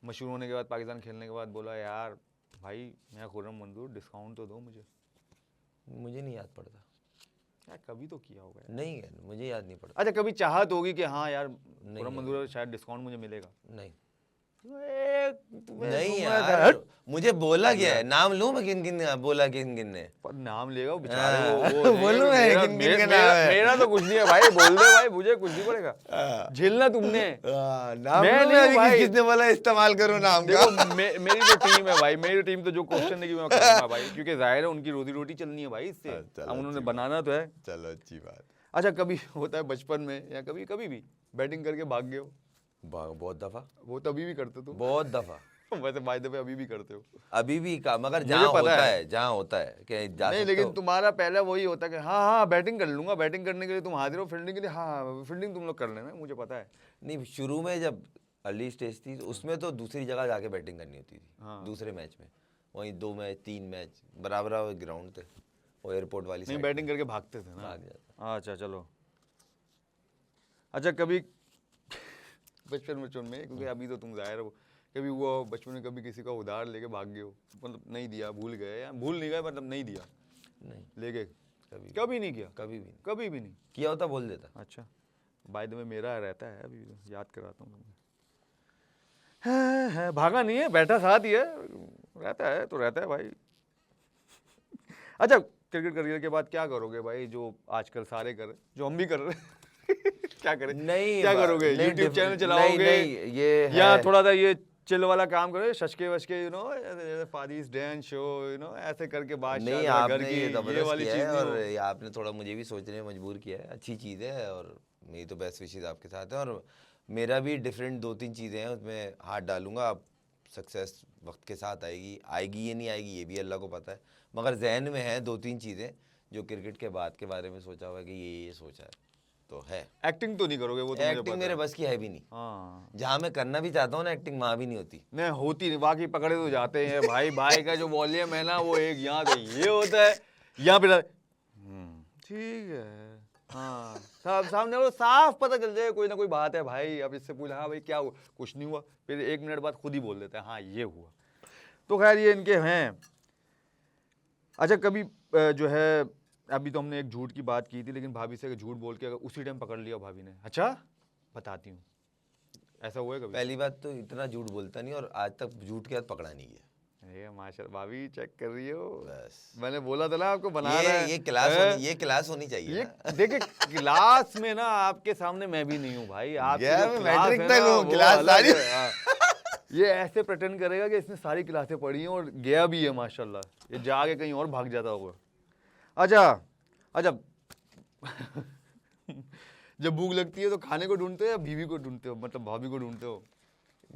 मशहूर होने के बाद, पाकिस्तान खेलने के बाद, बोला यार भाई मैं खुर्रम मंजूर, डिस्काउंट तो दो मुझे नहीं याद पड़ता। यार कभी तो किया होगा यार। नहीं है, मुझे याद नहीं पड़ता। अच्छा कभी चाहत होगी कि हाँ यार खुर्रम मंजूर है, शायद डिस्काउंट मुझे मिलेगा? नहीं तुम्हें नहीं तुम्हें यार, मुझे बोला गया है, नाम लूं मैं? किन किन बोला, किन किन ने? पर नाम लेगा वो बेचारे, वो बोलूं मैं मेरा- किन किन का मेरा- नाम है? मेरा तो कुछ नहीं है भाई, बोल दे भाई, मुझे कुछ नहीं पड़ेगा, झेलना तुमने। नाम मैं लूं नहीं हूं अभी, भाई। किसने बोला इस्तेमाल करूं नाम का? देखो मेरी तो टीम है भाई, मेरी टीम तो जो क्वेश्चन देगी मैं करूंगा भाई, क्योंकि जाहिर है उनकी रोजी रोटी चलनी है भाई इससे, चलो, अब उन्होंने अच्छी बनाना तो है। चलो अच्छी बात। अच्छा कभी होता है बचपन में या कभी कभी भी बैटिंग करके भाग गए हो? बहुत दफा, वो तभी भी करते तुम? बहुत दफा। वैसे बाय द वे अभी भी करते हो? अभी भी का, मगर मुझे जहाँ पता होता है। है, जहाँ होता है कि जा नहीं सकते लेकिन हो। तुम्हारा पहले वही होता है कि हाँ हाँ बैटिंग कर लूंगा, बैटिंग करने के लिए तुम हाजिर हो, फील्डिंग के लिए हाँ फील्डिंग तुम लोग कर लेना, मुझे पता है। नहीं, शुरू में जब अर्ली स्टेज थी तो उसमें तो दूसरी जगह जाके बैटिंग करनी होती थी। हाँ। दूसरे मैच में वहीं 2 मैच 3 मैच बराबर ग्राउंड थे, वो एयरपोर्ट वाली नहीं साइड बैटिंग करके भागते थे ना? भाग जाता। अच्छा चलो। अच्छा कभी बचपन में, क्योंकि अभी तो तुम जाहिर हो, कभी हुआ हो बचपन में कभी किसी का उधार लेके भाग गए हो, मतलब नहीं दिया, भूल गए या भूल नहीं गए, मतलब नहीं दिया, नहीं, लेके कभी कभी नहीं किया? कभी भी नहीं कभी भी नहीं किया होता, बोल देता। अच्छा बाय द वे मेरा रहता है, अभी याद कराता हूँ तुम्हें। है भागा नहीं है, बैठा साथ ही है, रहता है तो रहता है भाई। अच्छा क्रिकेट करियर के बाद क्या करोगे भाई, जो आजकल सारे कर रहे, जो हम भी कर रहे हैं? क्या करें? नहीं, क्या करोगे? नहीं, यूट्यूब चैनल नहीं, चलाओगे? नहीं, ये या है। थोड़ा सा ये चिल वाला काम करोगे, शशके वशके, यू नो फादीज डैन शो, यू नो ऐसे करके बादशाह नहीं, जो है घर आपने की, ये ये ज़बरदस्त वाली किया चीज है नहीं और हो? ये आपने थोड़ा मुझे भी सोचने में मजबूर किया है, अच्छी चीज़ है और मेरी तो बेस्ट विशेज़ आपके साथ है और मेरा भी डिफरेंट 2-3 चीज़ें हैं, उसमें हाथ डालूंगा। आप सक्सेस वक्त के साथ आएगी, आएगी ये नहीं आएगी ये भी अल्लाह को पता है, मगर जहन में है 2-3 चीज़ें जो क्रिकेट के बाद के बारे में सोचा हुआ है कि ये सोचा है तो है। एक्टिंग तो नहीं करोगे? वो तो मुझे एक्टिंग पता मेरे है। बस की है भी नहीं, हाँ जहाँ मैं करना भी चाहता हूँ ना एक्टिंग वहाँ भी नहीं होती। नहीं होती नहीं, बाकी पकड़े तो जाते हैं भाई। भाई का जो वॉल्यूम है ना, वो एक यहाँ तो ये होता है, यहाँ पे ठीक है, हाँ सब सामने वो साफ पता चल जाए कोई ना कोई बात है भाई। अब इससे पूछा हाँ भाई क्या हुआ, कुछ नहीं हुआ, फिर 1 मिनट बाद खुद ही बोल देता है हाँ ये हुआ। तो खैर ये इनके हैं। अच्छा कभी जो है, अभी तो हमने एक झूठ की बात की थी, लेकिन भाभी से अगर झूठ बोल के अगर उसी टाइम पकड़ लिया भाभी ने, अच्छा बताती हूँ, ऐसा हुआ है कभी? पहली बात तो इतना झूठ बोलता नहीं और आज तक झूठ के हाथ पकड़ा नहीं गया। अरे माशाल्लाह, भाभी चेक कर रही हो, बस मैंने बोला था ना आपको बना रहा है। ये क्लास होनी चाहिए ये ना। देखिए क्लास में ना आपके सामने मैं भी नहीं हूँ भाई, आपकी गया जो मैं क्लास मैट्रिक है तक ना, हूँ, वो क्लास अलग सारी। है, हाँ। ये ऐसे प्रेटेंड करेगा कि इसने सारी क्लासें पढ़ी हैं और गया भी है माशाल्लाह, ये जाके कहीं और भाग जाता होगा। अच्छा अच्छा जब भूख लगती है तो खाने को ढूंढते हो या बीवी को ढूंढते हो, मतलब भाभी को ढूंढते हो?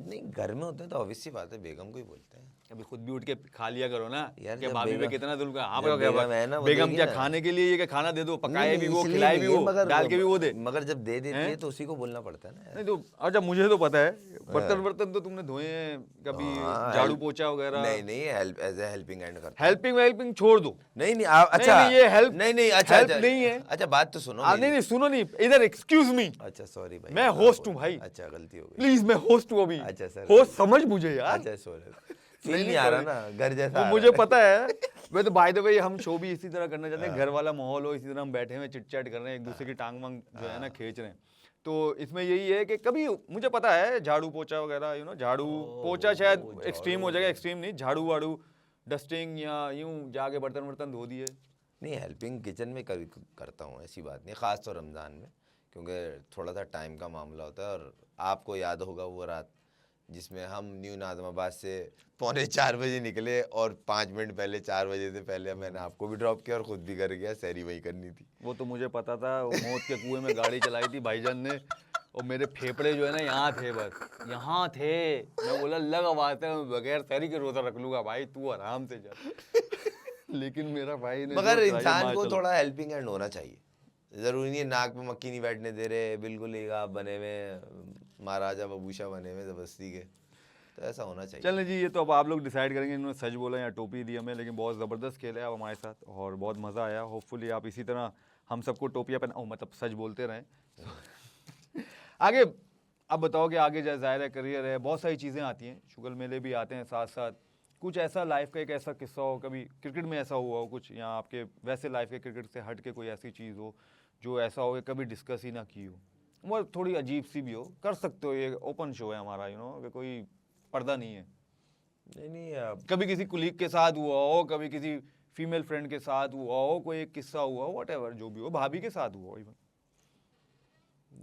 नहीं, घर में होते हैं तो ऑब्वियस सी बात है बेगम को ही बोलते हैं। अभी खुद भी उठ के खा लिया करो ना यार, कि जब भाभी पे बेगम- कितना जुल्म का। हाँ जब क्या बेगम है ना, वो बेगम देगी क्या ना। खाने के लिए ये कि खाना दे दो, पकाए नहीं, भी नहीं, वो, इसलिए खिलाए भी नहीं है, वो, डाल के भी वो दे। मगर जब दे देती हैं? है तो उसी को बोलना पड़ता है ना। नहीं तो अच्छा मुझे तो पता है, बर्तन तो तुमने धोए हैं कभी, हाँ, झाड़ू हेल्प- पोछा वगैरह? नहीं नहीं, help as a helping hand करता हेल्पिंग छोड़ दो। नहीं नहीं, आप अच्छा नहीं, ये help- नहीं नहीं, अच्छा help अच्छा नहीं है। अच्छा, बात तो सुनो नहीं मेरी। नहीं सुनो नहीं, इधर एक्सक्यूज मी, अच्छा सॉरी भाई, मैं आप host बोलो। हूँ भाई। अच्छा, गलती हो गई। प्लीज मैं होस्ट हूँ अभी। अच्छा, सर। होस्ट समझ मुझे यार। अच्छा सॉरी, फील नहीं आ रहा ना घर जैसा वो आ मुझे रहा है। पता है। मैं तो बाय द वे हम शो भी इसी तरह करना चाहते हैं, घर वाला माहौल हो, इसी तरह हम बैठे हुए चिट चैट कर रहे हैं, एक दूसरे की टांग वांग जो है ना खींच रहे हैं। तो इसमें यही है कि कभी मुझे पता है झाड़ू पोछा वगैरह, यू नो झाड़ू पोछा शायद एक्सट्रीम हो जाएगा, एक्सट्रीम नहीं, झाड़ू वाड़ू डस्टिंग या यूं जाके बर्तन वर्तन धो दिए। नहीं, हेल्पिंग किचन में करता हूँ, ऐसी बात नहीं, ख़ास तो रमज़ान में, क्योंकि थोड़ा सा टाइम का मामला होता है। और आपको याद होगा वो रात जिसमें हम न्यू नाज़माबाद से 3:45 बजे निकले और 5 मिनट पहले 4 बजे से पहले मैंने आपको भी ड्रॉप किया और ख़ुद भी कर गया, सैरी वही करनी थी। वो तो मुझे पता था, वो मौत के कुएं में गाड़ी चलाई थी भाईजान ने, और मेरे फेफड़े जो है ना यहाँ थे, बस यहाँ थे। मैं बोला लग आवाज़ है, मैं बगैर सैरी के रोज़ा रख लूँगा भाई, तू आराम से जा। लेकिन मेरा भाई ने मगर जो ट्राई इंसान को माशाल्लाह। थोड़ा हेल्पिंग हैंड होना चाहिए, ज़रूरी नहीं है नाक पे मक्खी नहीं बैठने दे रहे, बिल्कुल ही आप बने हुए महाराजा बबूशा बने हुए ज़बरदस्ती के, तो ऐसा होना चाहिए। चलें जी, ये तो अब आप लोग डिसाइड करेंगे, इन्होंने सच बोला या टोपी दी हमें, लेकिन बहुत ज़बरदस्त खेले आप हमारे साथ और बहुत मज़ा आया। होपफुली आप इसी तरह हम सबको टोपियाँ पहना, मतलब सच बोलते रहें। आगे अब बताओ कि आगे ज़ाहिर है करियर है, बहुत सारी चीज़ें आती हैं, शुगर मेले भी आते हैं साथ साथ। कुछ ऐसा लाइफ का एक ऐसा किस्सा हो, कभी क्रिकेट में ऐसा हुआ हो कुछ, या आपके वैसे लाइफ के क्रिकेट से हट के कोई ऐसी चीज़ हो जो ऐसा हो कि कभी डिस्कस ही ना की हो, वो थोड़ी अजीब सी भी हो, कर सकते हो, ये ओपन शो है हमारा, यू नो, कि कोई पर्दा नहीं है। नहीं नहीं, कभी किसी कुलीग के साथ हुआ हो, कभी किसी फीमेल फ्रेंड के साथ हुआ हो, कोई एक किस्सा हुआ हो, व्हाटएवर जो भी हो, भाभी के साथ हुआ हो, even।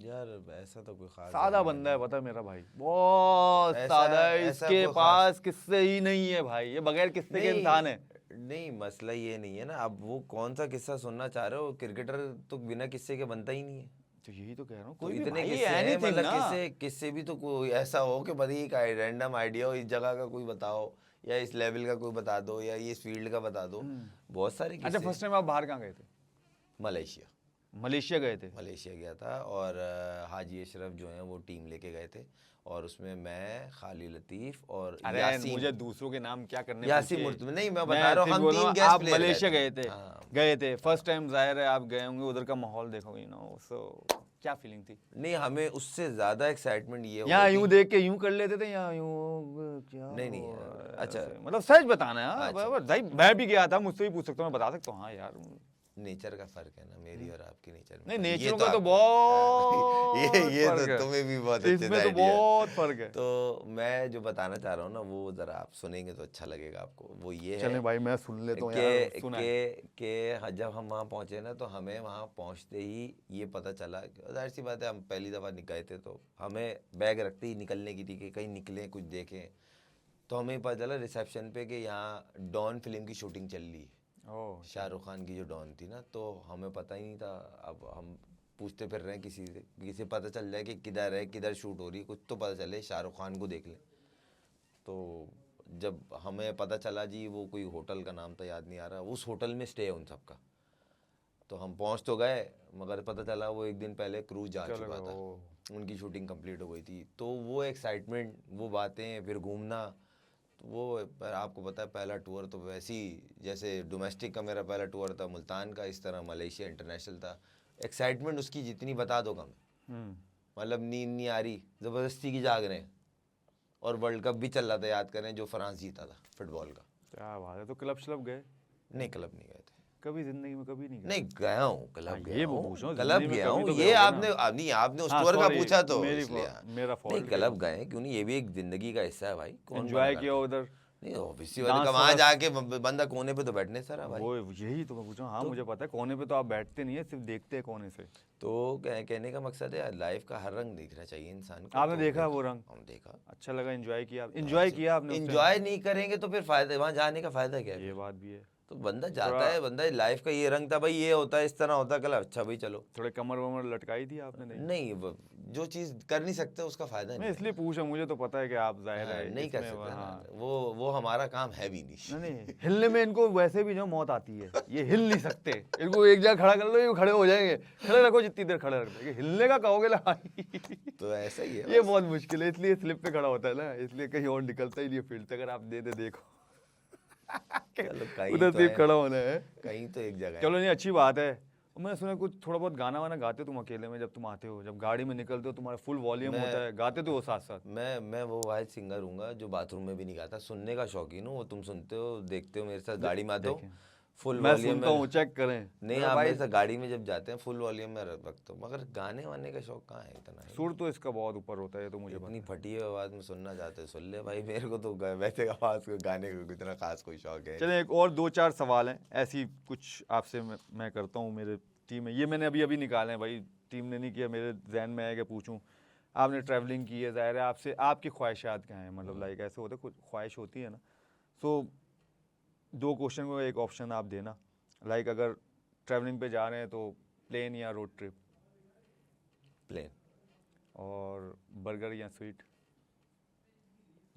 यार ऐसा तो कोई खास सादा बंदा है पता है मेरा भाई, बहुत ऐसा- सादा है, ऐसा इसके कोई पास किस्से ही नहीं है भाई, ये बगैर किस्से के नहीं, इंसान है। नहीं, मसला ये नहीं है ना, अब वो कौन सा किस्सा सुनना चाह रहे हो? क्रिकेटर तो बिना किस्से के बनता ही नहीं है। तो यही तो कह रहा हूँ, तो कोई भी इतने भाई किस्से हैं, एनीथिंग मतलब ना। किस्से किस्से भी तो कोई ऐसा हो कि बड़ी एक रैंडम आइडिया हो, इस जगह का कोई बताओ, या इस लेवल का कोई बता दो, या इस फील्ड का बता दो। बहुत सारे अच्छा, किस्से। फर्स्ट टाइम आप बाहर कहाँ गए थे? मलेशिया। मलेशिया गए थे? मलेशिया गया था, और हाजी अशरफ जो हैं वो टीम लेके गए थे, और उसमें मैं, खाली लतीफ़ और अरे यासीन। मुझे दूसरों के नाम क्या करने यासीन पूछे। मुर्तज़ा, नहीं मैं बता मैं रहा हूँ, सिर्फ हम बोल रहा 3 हूँ, गेस्ट आप प्लेयर मलेशिया गए गए थे। थे? हाँ। गए थे फर्स्ट टाइम, जाहिर है आप गए होंगे, उधर का माहौल देखोगे ना, सो क्या फीलिंग थी? नहीं, हमें उससे ज़्यादा एक्साइटमेंट ये हुआ यहाँ कि यूं देख के यूं कर लेते थे, यहाँ यूं क्या नहीं नहीं, हो रहा है, अच्छा ऐसे। मतलब सच बताना है, हाँ अच्छा, भाई मैं भी गया था, मुझसे भी पूछ सकता हूँ, मैं बता सकता हूँ, हाँ यार। नेचर का फ़र्क है ना, मेरी और आपकी नेचर में नहीं, फ़र्क। ये नेचरों तो का तो आपको बहुत ये तो फर्क है, तुम्हें भी बहुत अच्छे इसमें से तो आइडिया है। बहुत फर्क है। तो मैं जो बताना चाह रहा हूँ ना, वो ज़रा आप सुनेंगे तो अच्छा लगेगा आपको। वो ये है चलें भाई, मैं सुन लेता हूँ यार, के सुना है। के जब हम वहाँ पहुँचे ना, तो हमें वहाँ पहुँचते ही ये पता चला, जाहिर सी बात है, हम पहली दफ़ा गए थे, तो हमें बैग रखते ही निकलने की थी कि कहीं निकलें कुछ देखें। तो हमें पता चला रिसेप्शन पे कि यहाँ डॉन फिल्म की शूटिंग चल रही है, ओह, शाहरुख खान की जो डॉन थी ना। तो हमें पता ही नहीं था। अब हम पूछते फिर रहे हैं किसी से, किसी पता चल जाए कि किधर है, किधर शूट हो रही है, कुछ तो पता चले, शाहरुख खान को देख लें। तो जब हमें पता चला जी, वो कोई होटल का नाम तो याद नहीं आ रहा, उस होटल में स्टे है उन सबका। तो हम पहुंच तो गए, मगर पता चला वो एक दिन पहले क्रूज जा चलो चुका था, ओह। उनकी शूटिंग कंप्लीट हो गई थी। तो वो एक्साइटमेंट, वो बातें, फिर घूमना, तो वो पर आपको पता है, पहला टूर तो वैसे ही, जैसे डोमेस्टिक का मेरा पहला टूर था मुल्तान का, इस तरह मलेशिया इंटरनेशनल था। एक्साइटमेंट उसकी जितनी बता दो कम है। मतलब नींद नहीं आ रही, ज़बरदस्ती की जाग रहे हैं। और वर्ल्ड कप भी चल रहा था, याद करें, जो फ्रांस जीता था फुटबॉल का। क्या बात है, तो क्लब श्लब गए? नहीं, क्लब नहीं गए थे। कभी जिंदगी में कभी नहीं गए? नहीं, गया हूँ, हाँ, क्लब ये गया वो पूछ रहा हूँ, हूँ, क्लब जिंदगी में गया कभी हूँ। तो गए ये होगे ना। आपने नहीं, आपने उस हाँ टूर का सॉरी, पूछा तो मेरी इसलिए हाँ। मेरा नहीं, फॉल्ट है। क्लब गए, क्यों नहीं, ये भी एक जिंदगी का हिस्सा है भाई, कौन मना एंजॉय करता किया है? उधर? नहीं, ऑब्वियसली बात है, डांस वहाँ वांस? जाके बंदा कोने पे तो बैठने सर भाई। वो यही तो मैं पूछा, हाँ तो मुझे पता है, कोने पे तो आप बैठते नहीं है, सिर्फ देखते हैं कोने से। तो कहने का मकसद है, लाइफ का हर रंग देखना चाहिए इंसान को। आपने तो देखा देख, वो रंग? हम देखा। अच्छा लगा, एंजॉय किया? हाँ, एंजॉय किया आपने उस टाइम? इंजॉय नहीं करेंगे तो फिर फायदा, वहाँ जाने का फायदा क्या है ये फिर? बात भी है। तो बंदा थोड़ा जाता है, बंदा लाइफ का ये रंग था भाई, ये होता है, इस तरह होता है, कल अच्छा भाई चलो। थोड़े कमर वमर लटकाई थी आपने? नहीं? नहीं, जो चीज़ कर नहीं सकते उसका फायदा मैं नहीं इसलिए है। पूछा, मुझे तो पता है कि आप जाहिर हाँ, है नहीं कर इसमें सकते ना, हाँ। वो हमारा काम है भी नहीं नहीं। नहीं, हिलने में इनको वैसे भी जो मौत आती है, ये हिल नहीं सकते। इनको एक जगह खड़ा कर लो, ये खड़े हो जाएंगे। खड़े रखो जितनी देर खड़े रख देंगे, हिलने का कहोगे ना तो ऐसा ही है ये बस। बहुत मुश्किल है, इसलिए स्लिप पे खड़ा होता है ना, इसलिए कहीं और निकलता ही नहीं फील्ड से। अगर आप दे देखो चलो, कहीं उधर तो सिर्फ है, खड़ा होना है। कहीं तो एक जगह है। चलो नहीं, अच्छी बात है। मैंने सुना कुछ थोड़ा बहुत गाना वाना गाते हो तुम अकेले में, जब तुम आते हो, जब गाड़ी में निकलते हो, तुम्हारा फुल वॉल्यूम होता मैं है, गाते तो हो साथ साथ? मैं वो वाहिद सिंगर हूँगा जो बाथरूम में भी नहीं गाता, सुनने का शौकीन हूँ। वो तुम सुनते हो, देखते हो मेरे साथ गाड़ी में आते हो, देखें, फुल मैं वॉल्यूम सुनता में। हूँ, चेक करें नहीं, मेरा आप भाई। मेरे साथ गाड़ी में जब जाते हैं फुल वॉल्यूम में रखता हूँ, मगर गाने वाने का शौक कहाँ है, इतना है सुर तो इसका बहुत ऊपर होता है, तो मुझे इतनी पता है। फटी हुई आवाज़ में सुनना चाहते हो सुन ले भाई, मेरे को तो वैसे आवाज़ को, गाने का इतना खास कोई शौक है। चलें, एक और दो चार सवाल हैं ऐसी कुछ आपसे मैं करता हूँ। मेरे टीम में ये मैंने अभी अभी निकाले हैं भाई, टीम ने नहीं किया, मेरे जहन में आया कि पूछूं। आपने ट्रैवलिंग की है, ज़ाहिर है आपसे आपकी ख्वाहिशात क्या हैं, मतलब लाइक ऐसे होते कुछ ख्वाहिश होती है ना। सो दो क्वेश्चन को एक ऑप्शन आप देना, लाइक अगर ट्रैवलिंग पे जा रहे हैं तो प्लेन या रोड ट्रिप? प्लेन। और बर्गर या स्वीट?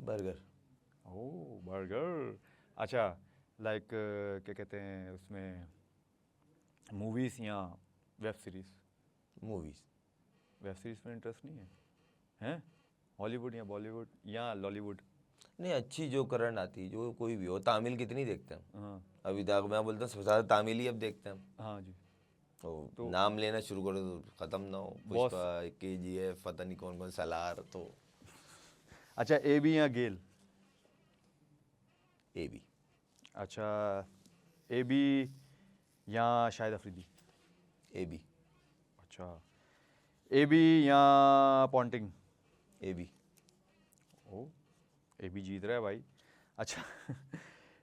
बर्गर। ओह बर्गर। अच्छा, लाइक क्या कहते हैं उसमें, मूवीज़ या web series? Movies. Web series में इंटरेस्ट नहीं है? हैं? हॉलीवुड या बॉलीवुड या लॉलीवुड? नहीं, अच्छी जो करंट आती है, जो कोई भी हो। तामिल कितनी देखते हैं हम? हाँ अभी तक मैं बोलता हूँ सबसे ज़्यादा तामिल ही अब देखते हैं हम। हाँ जी। तो तो नाम लेना शुरू करो तो ख़त्म ना हो। बॉस। पुष्पा, KGF, पता नहीं कौन कौन, सलार। तो अच्छा, ए बी या गेल? AB। अच्छा, ए बी या शाहिद अफरीदी? AB। अच्छा, ए बी या पॉन्टिंग? AB। ओ, ए बी जीत रहा है भाई। अच्छा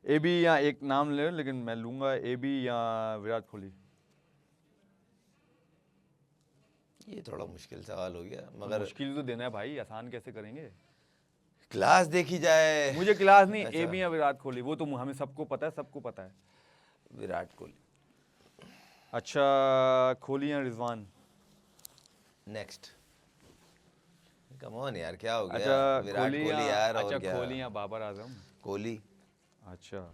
ए बी या, एक नाम ले लेकिन मैं लूँगा, ए बी या विराट कोहली? ये थोड़ा मुश्किल सवाल हो गया, तो मगर मुश्किल तो देना है भाई, आसान कैसे करेंगे? क्लास देखी जाए। मुझे क्लास नहीं, अच्छा। एबी या विराट कोहली, वो तो हमें सबको पता है, सबको पता है। विराट कोहली। अच्छा, कोहली या रिजवान? नेक्स्ट। कम ऑन यार, क्या हो गया? अच्छा, विराट कोहली यार, और क्या? कोहली या बाबर आजम? कोहली। अच्छा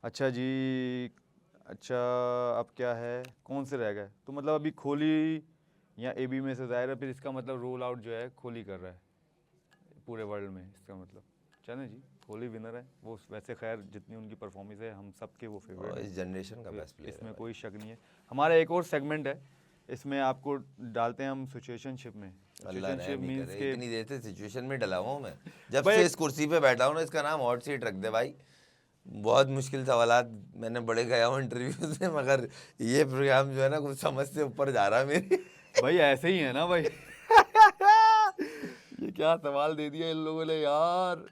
अच्छा जी। अच्छा, अब क्या है, कौन से रह गए? तो मतलब अभी कोहली या एबी में से जाहिर है, फिर इसका मतलब रोल आउट जो है कोहली कर रहा है पूरे वर्ल्ड में, इसका मतलब चले जी, कोहली विनर है वो। वैसे खैर जितनी उनकी परफॉर्मेंस है हम सबके वो फेवरेट और है, इस जनरेशन का बेस्ट प्लेयर इसमें है कोई शक नहीं है। हमारा एक और सेगमेंट है, इसमें आपको डालते हैं हम सिचुएशनशिप में। अल्लाह सिचुएशनशिप रहम ही मीन्स करे। के इतनी देर से सिचुएशन में डला हुआ हूँ मैं, जब भाई से इस कुर्सी पे बैठा हूँ ना। इसका नाम हॉट सीट रख दे भाई। बहुत मुश्किल सवालात मैंने बड़े गया हूँ इंटरव्यू से, मगर ये प्रोग्राम जो है ना कुछ समझ से ऊपर जा रहा है मेरी। भाई ऐसे ही है ना भाई। ये क्या सवाल दे दिया इन लोगों ने यार।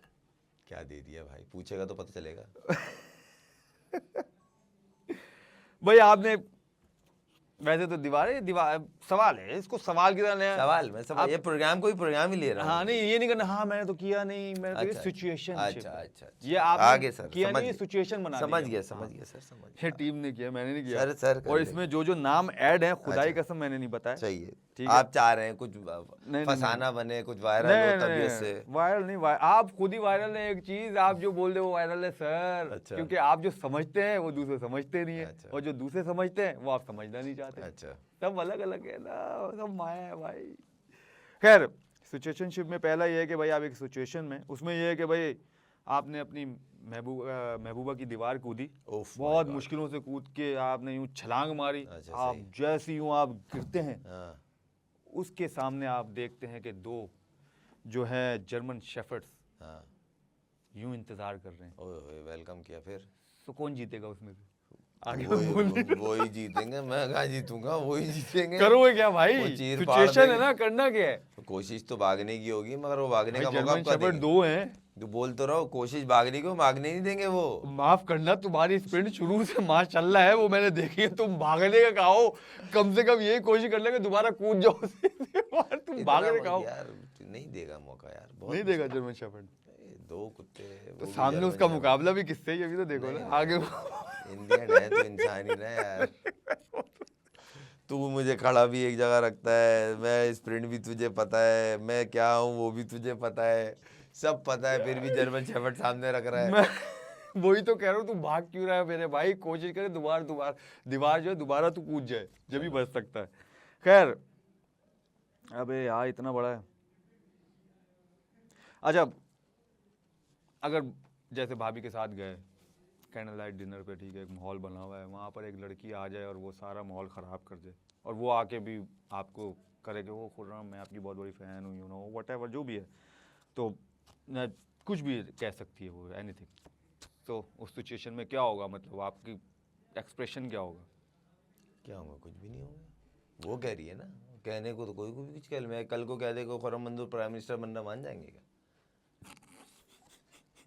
क्या दे दिया भाई, पूछेगा तो पता चलेगा। भाई आपने वैसे तो दीवार सवाल है, इसको सवाल की तरह लें। सवाल मैं समझ, ये प्रोग्राम कोई प्रोग्राम ही ले रहा हूँ। हाँ नहीं, ये नहीं करना, हाँ मैंने तो किया नहीं, मैंने तो ये अच्छा सिचुएशन अच्छा अच्छा। ये आपने आगे सर, किया समझ नहीं, ये गया। सिचुएशन बना समझ दी गया है। समझ हाँ। गया सर, समझ ये गया। टीम ने किया, मैंने नहीं किया। सर कर और लेंगे। इसमें जो जो नाम ऐड हैं, खुदा की अच्छा। कसम मैंने नहीं बताया। सही है। ठीक है। आप चाह रहे हैं कुछ नहीं, फसाना बने, कुछ वायरल नहीं हो नहीं, तबीयत से। वायरल नहीं, आप खुद ही वायरल है। एक चीज आप जो बोल रहे हो वो वायरल है सर। अच्छा। क्योंकि आप जो समझते हैं वो दूसरे समझते नहीं है, अच्छा। और जो दूसरे समझते हैं वो आप समझना नहीं चाहते। अच्छा। सब अलग अलग है ना, सब माया है भाई। खैर, सिचुएशनशिप में पहला ये है कि भाई आप एक सिचुएशन में, उसमें ये है कि भाई आपने अपनी महबूबा की दीवार कूदी, ओफ बहुत माय गॉड। मुश्किलों से कूद के आपने यूं छलांग मारी। अच्छा, आप सही। जैसे यूं आप गिरते हैं, हाँ। उसके सामने आप देखते हैं कि दो जो है जर्मन शेफर्ड्स हाँ। यूं इंतजार कर रहे हैं। ओए वेलकम किया फिर। तो कौन जीतेगा उसमें से? आगे वही जीतेंगे, मैं कहाँ जीतूंगा, वही जीतेंगे। करोगे क्या भाई? वो चीर फाड़ सिचुएशन है देंगे। ना, करना क्या है तो कोशिश तो भागने की होगी, मगर वो भागने भाई? का मौका जर्मन आपको शेफर्ड देंगे। दो हैं। तो बोल तो रहो, कोशिश भागने की, भागने नहीं देंगे वो। माफ करना, तुम्हारी स्प्रिंट शुरू से माशाल्लाह है, वो मैंने देखी है। तुम भागने का कहो, कम से कम यही कोशिश कर लेंगे दोबारा कूद जाओ। तुम इतना भागने का कहो। यार नहीं देगा मौका यार, बहुत नहीं देगा जर्मन शेफर्ड। दो कुत्ते तो वो भी सामने जर्मन उसका शेफर्ड। मुकाबला भी किससे ही, अभी तो देखो नहीं, ना आगे। इंडियन है तो इंसान ही ना यार। तू मुझे खड़ा भी एक जगह रखता है, मैं स्प्रिंट भी तुझे पता है, मैं क्या हूँ वो भी तुझे पता है, सब पता है, फिर भी जर्मन शेफर्ड सामने रख रहा है। मैं वही तो कह रहा हूँ, तू भाग क्यों रहा है मेरे भाई? कोशिश करे दोबारा दीवार जो है दोबारा तू कूद जाए, जब भी बच सकता है। खैर, अबे यार इतना बड़ा है। अच्छा, अगर जैसे भाभी के साथ गए कैंडल लाइट डिनर पे, ठीक है, एक माहौल बना हुआ है, वहाँ पर एक लड़की आ जाए और वो सारा माहौल ख़राब कर दे, और वो आके भी आपको करे कि वो खुर्रम मैं आपकी बहुत बड़ी फ़ैन हूँ, यू नो व्हाटएवर जो भी है, तो कुछ भी कह सकती है वो, एनीथिंग। तो उस सिचुएशन में क्या होगा, मतलब आपकी एक्सप्रेशन क्या होगा? क्या होगा? कुछ भी नहीं होगा। वो कह रही है ना, कहने को तो कोई भी कुछ कह ले। मैं कल को कह दे को खुर्रम मंजूर प्राइम मिनिस्टर बनना, मान जाएंगे क्या?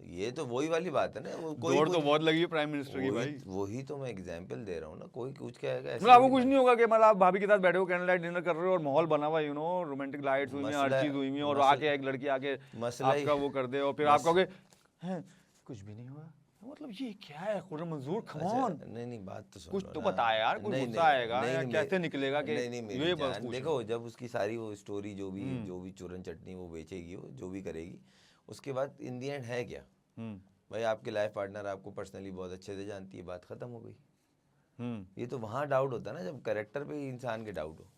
ये तो वही वाली बात है ना। वो कोई दौड़ तो बहुत लगी है प्राइम मिनिस्टर की भाई। वही तो मैं एग्जांपल दे रहा हूँ ना। कोई कुछ कहेगा ऐसे मतलब आपको थोड़ी कुछ ना। नहीं होगा कि मतलब आप भाभी के साथ बैठे हो, कैंडल लाइट डिनर कर रहे हो और माहौल बना हुआ है, यू नो रोमांटिक लाइट्स हुई हैं, हर चीज हुई है, और आके एक लड़की आके आपका वो कर दे, और फिर आप कहोगे हैं कुछ भी नहीं हुआ, मतलब ये क्या है खुर्रम मंजूर, कम ऑन। नहीं बात तो सुन कुछ लो तो ना। बता यार, कुछ गुस्सा आएगा या कैसे निकलेगा कि नहीं मेरी ये बस जान, पूछ। देखो जब उसकी सारी वो स्टोरी जो भी चूरन चटनी वो बेचेगी, वो जो भी करेगी, उसके बाद इन दी एंड है क्या भाई? आपके लाइफ पार्टनर आपको पर्सनली बहुत अच्छे से जानती है, बात खत्म हो गई। ये तो वहाँ डाउट होता है ना, जब कैरेक्टर पे इंसान के डाउट हो।